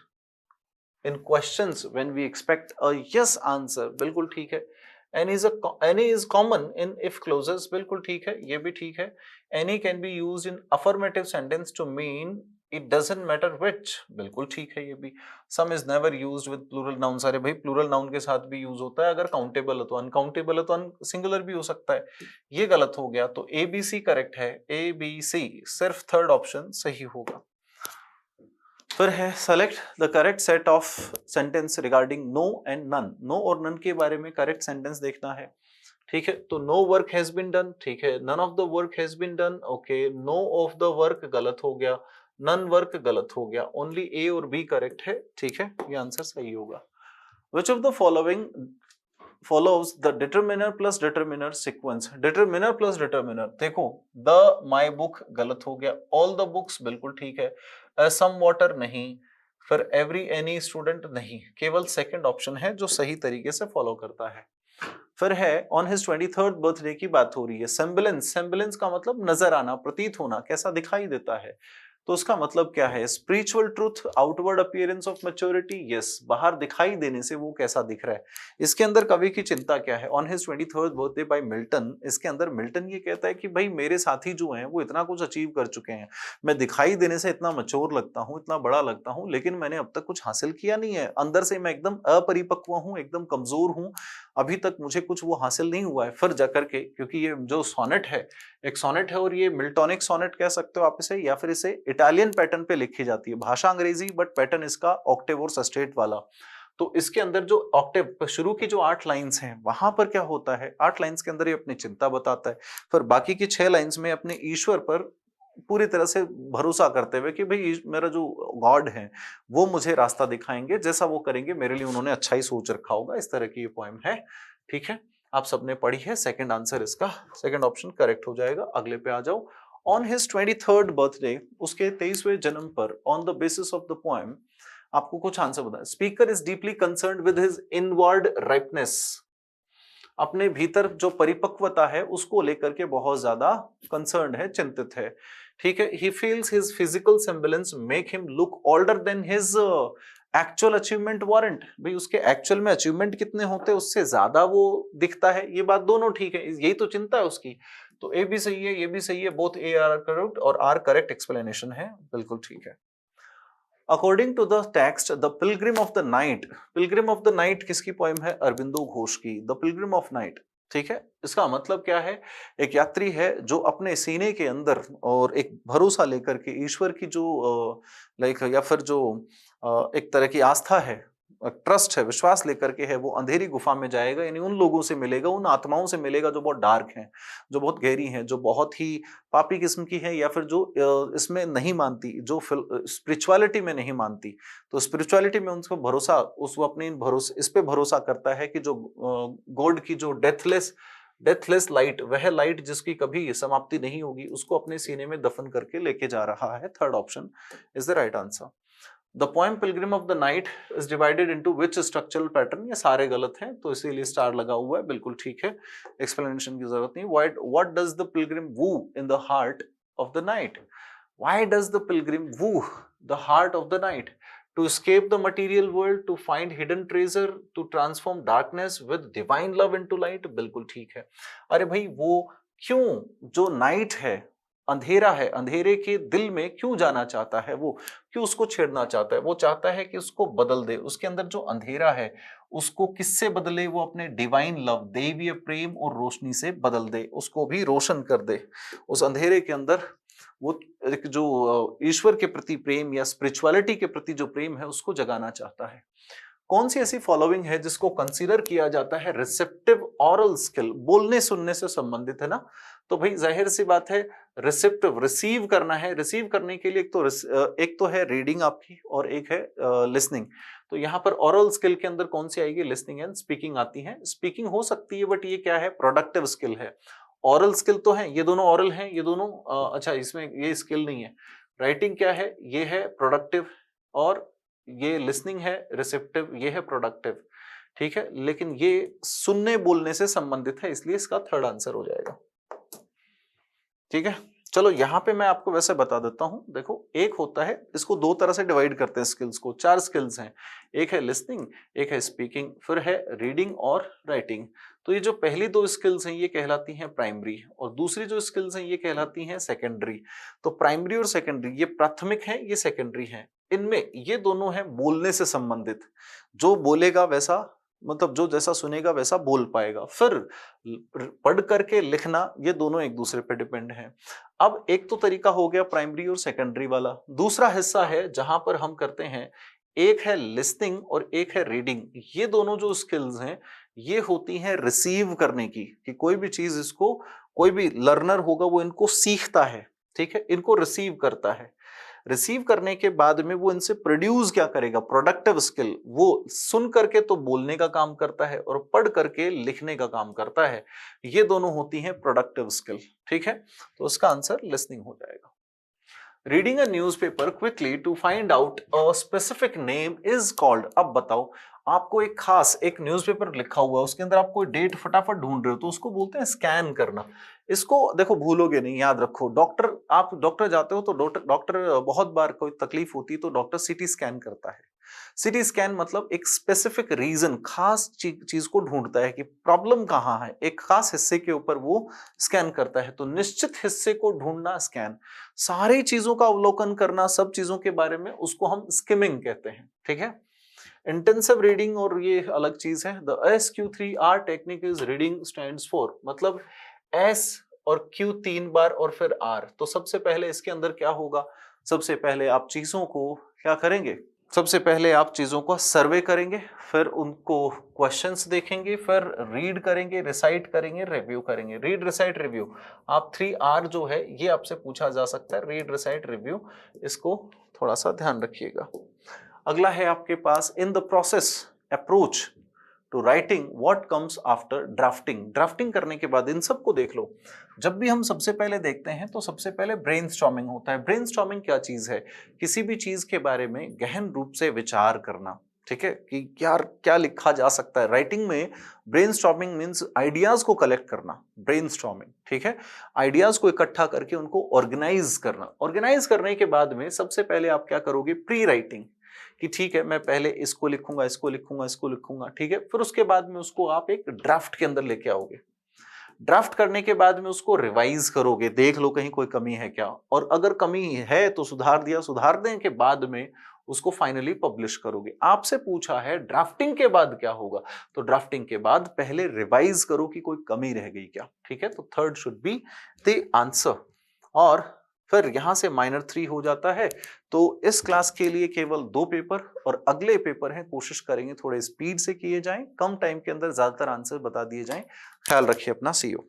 in questions when we expect a yes answer, बिल्कुल ठीक है। any is common in if clauses, बिल्कुल ठीक है, ये भी ठीक है। any can be used in affirmative sentence to mean it doesn't matter which, बिल्कुल ठीक है ये भी। some is never used with plural nouns, अरे भाई प्लूरल नाउन के साथ भी यूज होता है, अगर काउंटेबल है तो, अनकाउंटेबल है तो सिंगुलर भी हो सकता है, ये गलत हो गया, तो ए बी सी करेक्ट है, ए बी सी, सिर्फ थर्ड ऑप्शन सही होगा। फिर है select the correct set of sentence regarding no and none, no और नन के बारे में करेक्ट सेंटेंस देखना है, ठीक है, तो no work has been done, ठीक है, none of the work has been done, okay, no of the work गलत हो गया, नन वर्क गलत हो गया, ओनली ए और बी करेक्ट है, ठीक है, ये आंसर सही होगा। विच of the following follows the determiner plus determiner sequence, determiner plus determiner, देखो the my book गलत हो गया, all the books बिल्कुल ठीक है, some water नहीं, फिर every any student नहीं, केवल सेकंड ऑप्शन है जो सही तरीके से फॉलो करता है। फिर है on his 23rd बर्थडे की बात हो रही है, semblance, semblance का मतलब नजर आना, प्रतीत होना, कैसा दिखाई देता है, तो उसका मतलब क्या है, spiritual truth, outward appearance of maturity, yes, बाहर दिखाई देने से वो कैसा दिख रहा है। इसके अंदर कवि की चिंता क्या है, on his 23rd birthday by Milton, इसके अंदर मिल्टन ये कहता है कि भाई मेरे साथी जो हैं वो इतना कुछ अचीव कर चुके हैं, मैं दिखाई देने से इतना मैच्योर लगता हूँ, इतना बड़ा लगता हूँ, लेकिन मैंने अब तक कुछ हासिल किया नहीं है, अंदर से मैं एकदम अपरिपक्व हूँ, एकदम कमजोर हूँ, अभी तक मुझे कुछ वो हासिल नहीं हुआ है। फिर जाकर के, क्योंकि ये जो सोनेट है एक सोनेट है, और ये मिल्टोनिक सोनेट कह सकते हो आप इसे, या फिर इसे इटालियन पैटर्न पे लिखी जाती है, भाषा अंग्रेजी बट पैटर्न इसका ऑक्टेव और सस्टेट वाला। तो इसके अंदर जो ऑक्टेव शुरू की जो 8 लाइंस हैं वहां पर क्या होता है, 8 लाइंस के अंदर ये अपनी चिंता बताता है, फिर बाकी की 6 लाइंस में अपने ईश्वर पर पूरी तरह से भरोसा करते हुए कि भाई मेरा जो गॉड है वो मुझे रास्ता दिखाएंगे, जैसा वो करेंगे मेरे लिए उन्होंने अच्छा ही सोच रखा होगा, इस तरह की ये पोएम है, ठीक है, आप सबने पढ़ी है, सेकंड आंसर इसका, सेकंड ऑप्शन करेक्ट हो जाएगा। अगले पे आ जाओ, ऑन हिज 23rd बर्थडे, उसके 23वें जन्म पर, on the basis of the poem, आपको कुछ आंसर बताए। Speaker is deeply concerned with his inward ripeness, अपने भीतर जो परिपक्वता है उसको लेकर के बहुत ज्यादा कंसर्न्ड है, चिंतित है, ठीक है। He feels his physical semblance make him look older than his actual achievement warrant, भाई उसके एक्चुअल में अचीवमेंट कितने होते हैं उससे ज्यादा वो दिखता है, ये बात दोनों ठीक है, यही तो चिंता है उसकी। तो ए भी सही है, ये भी सही है, बोथ ए आर करेक्ट और आर करेक्ट एक्सप्लेनेशन है, बिल्कुल ठीक है। According to the text the pilgrim of the night, pilgrim of the night किसकी पोएम है? अरविंदो घोष की, द पिलग्रिम ऑफ नाइट। ठीक है, इसका मतलब क्या है? एक यात्री है जो अपने सीने के अंदर और एक भरोसा लेकर के ईश्वर की जो लाइक या फिर जो एक तरह की आस्था है, ट्रस्ट है, विश्वास लेकर के है, वो अंधेरी गुफा में जाएगा, यानी उन लोगों से मिलेगा, उन आत्माओं से मिलेगा जो बहुत डार्क हैं, जो बहुत गहरी हैं, जो बहुत ही पापी किस्म की है, या फिर जो इसमें नहीं मानती, जो स्पिरिचुअलिटी में नहीं मानती। तो स्पिरिचुअलिटी में उनको भरोसा, उस वो अपने भरोसे इस पे भरोसा करता है कि जो गॉड की जो डेथलेस लाइट, वह लाइट जिसकी कभी समाप्ति नहीं होगी, उसको अपने सीने में दफन करके लेके जा रहा है। Third option is the right answer. The poem Pilgrim of the night is divided into which structural pattern, ये सारे गलत हैं तो इसीलिए स्टार लगा हुआ है, बिल्कुल ठीक है, एक्सप्लेनेशन की जरूरत नहीं। What does the pilgrim woo in the heart of the night? Why does the pilgrim woo the heart of the night? To escape the material world, to find hidden treasure, to transform darkness with divine love into light, बिल्कुल ठीक है। अरे भाई वो क्यों, जो नाइट है, अंधेरा है, अंधेरे के दिल में क्यों जाना चाहता है, वो क्यों उसको छेड़ना चाहता है? वो चाहता है कि उसको बदल दे, उसके अंदर जो अंधेरा है उसको किससे बदले? वो अपने डिवाइन लव, दैवीय प्रेम और रोशनी से बदल दे, उसको भी रोशन कर दे। उस अंधेरे के अंदर वो एक जो ईश्वर के प्रति प्रेम या स्पिरिचुअलिटी के प्रति जो प्रेम है उसको जगाना चाहता है। कौन सी ऐसी फॉलोइंग है जिसको कंसीडर किया जाता है रिसेप्टिव ऑरल स्किल? बोलने सुनने से संबंधित है ना, तो भाई जाहिर सी बात है रिसेप्टिव, रिसीव करना है। रिसीव करने के लिए एक तो है रीडिंग आपकी और एक है लिसनिंग। तो यहाँ पर ऑरल स्किल के अंदर कौन सी आएगी? लिसनिंग एंड स्पीकिंग आती है। स्पीकिंग हो सकती है बट ये क्या है? प्रोडक्टिव स्किल है। ऑरल स्किल तो है, ये दोनों ऑरल हैं, ये दोनों अच्छा इसमें ये स्किल नहीं है। राइटिंग क्या है? ये है प्रोडक्टिव, और ये लिसनिंग है रिसेप्टिव, ये है प्रोडक्टिव। ठीक है, लेकिन ये सुनने बोलने से संबंधित है, इसलिए इसका थर्ड आंसर हो जाएगा। ठीक है, चलो यहाँ पे मैं आपको वैसे बता देता हूँ। देखो, एक होता है, इसको दो तरह से डिवाइड करते हैं स्किल्स को, चार स्किल्स हैं। एक है लिसनिंग, एक है स्पीकिंग, फिर है रीडिंग और राइटिंग। तो ये जो पहली दो स्किल्स हैं ये कहलाती हैं प्राइमरी, और दूसरी जो स्किल्स हैं ये कहलाती हैं सेकेंडरी। तो प्राइमरी और सेकेंडरी ये प्राथमिक हैं, ये सेकेंडरी हैं। इनमें ये दोनों हैं बोलने से संबंधित, जो बोलेगा वैसा, मतलब जो जैसा सुनेगा वैसा बोल पाएगा। फिर पढ़ करके लिखना, ये दोनों एक दूसरे पे डिपेंड है। अब एक तो तरीका हो गया प्राइमरी और सेकेंडरी वाला। दूसरा हिस्सा है जहां पर हम करते हैं, एक है लिसनिंग और एक है रीडिंग। ये दोनों जो स्किल्स हैं ये होती हैं रिसीव करने की, कि कोई भी चीज इसको, कोई भी लर्नर होगा वो इनको सीखता है, ठीक है, इनको रिसीव करता है। रिसीव करने के बाद में वो इनसे प्रोड्यूस क्या करेगा? Productive skill. वो सुन करके तो बोलने का काम करता है और पढ़ करके लिखने का काम करता है। ये दोनों होती हैं प्रोडक्टिव स्किल। ठीक है, तो उसका आंसर लिसनिंग हो जाएगा। Reading a newspaper quickly to find out a specific name is called. अब बताओ, आपको एक खास एक न्यूज़पेपर लिखा हुआ है, उसके अंदर आप कोई डेट फटाफट ढूंढ रहे हो, तो उसको बोलते हैं स्कैन करना। इसको देखो भूलोगे नहीं, याद रखो। डॉक्टर, आप डॉक्टर जाते हो तो डॉक्टर बहुत बार कोई तकलीफ होती है तो डॉक्टर सीटी स्कैन करता है। सीटी स्कैन मतलब एक स्पेसिफिक रीजन, खास चीज को ढूंढता है कि प्रॉब्लम कहाँ है, एक खास हिस्से के ऊपर वो स्कैन करता है। तो निश्चित हिस्से को ढूंढना स्कैन, सारी चीजों का अवलोकन करना, सब चीजों के बारे में, उसको हम स्किमिंग कहते हैं। ठीक है, इंटेंसिव रीडिंग और ये अलग चीज है। The SQ3R technique is reading stands for, मतलब S और Q तीन बार और फिर R। तो सबसे पहले इसके अंदर क्या होगा? सबसे पहले आप चीजों को क्या करेंगे? सबसे पहले आप चीजों को सर्वे करेंगे, फिर उनको क्वेश्चंस देखेंगे, फिर रीड करेंगे, रिसाइट करेंगे, रिव्यू करेंगे। रीड, रिसाइट, रिव्यू, आप 3R जो है ये आपसे पूछा जा सकता है, रीड, रिसाइट, रिव्यू, इसको थोड़ा सा ध्यान रखिएगा। अगला है आपके पास, in the process approach to writing what comes after drafting. Drafting करने के बाद इन सबको देख लो। जब भी हम सबसे पहले देखते हैं तो सबसे पहले ब्रेनस्टॉर्मिंग होता है। ब्रेनस्टॉर्मिंग क्या चीज है? किसी भी चीज के बारे में गहन रूप से विचार करना, ठीक है, कि क्या क्या लिखा जा सकता है। राइटिंग में ब्रेनस्टॉर्मिंग मींस आइडियाज को कलेक्ट करना, ब्रेनस्टॉर्मिंग, ठीक है, आइडियाज को इकट्ठा करके उनको ऑर्गेनाइज करना। ऑर्गेनाइज करने के बाद में सबसे पहले आप क्या करोगे? प्री राइटिंग, कि ठीक है मैं पहले इसको लिखूंगा, इसको लिखूंगा, इसको लिखूंगा, ठीक है, फिर उसके बाद में उसको आप एक ड्राफ्ट के अंदर लेके आओगे। ड्राफ्ट करने के बाद में उसको रिवाइज करोगे, देख लो कहीं कोई कमी है क्या, और अगर कमी है तो सुधार दिया, सुधारने के बाद में उसको फाइनली पब्लिश करोगे। आपसे पूछा है ड्राफ्टिंग के बाद क्या होगा, तो ड्राफ्टिंग के बाद पहले रिवाइज करो कि कोई कमी रह गई क्या, ठीक है, तो third should be the answer. और फिर यहां से -3 हो जाता है। तो इस क्लास के लिए केवल 2 पेपर और अगले पेपर हैं, कोशिश करेंगे थोड़े स्पीड से किए जाएं, कम टाइम के अंदर ज्यादातर आंसर बता दिए जाएं। ख्याल रखिए अपना, सी यू।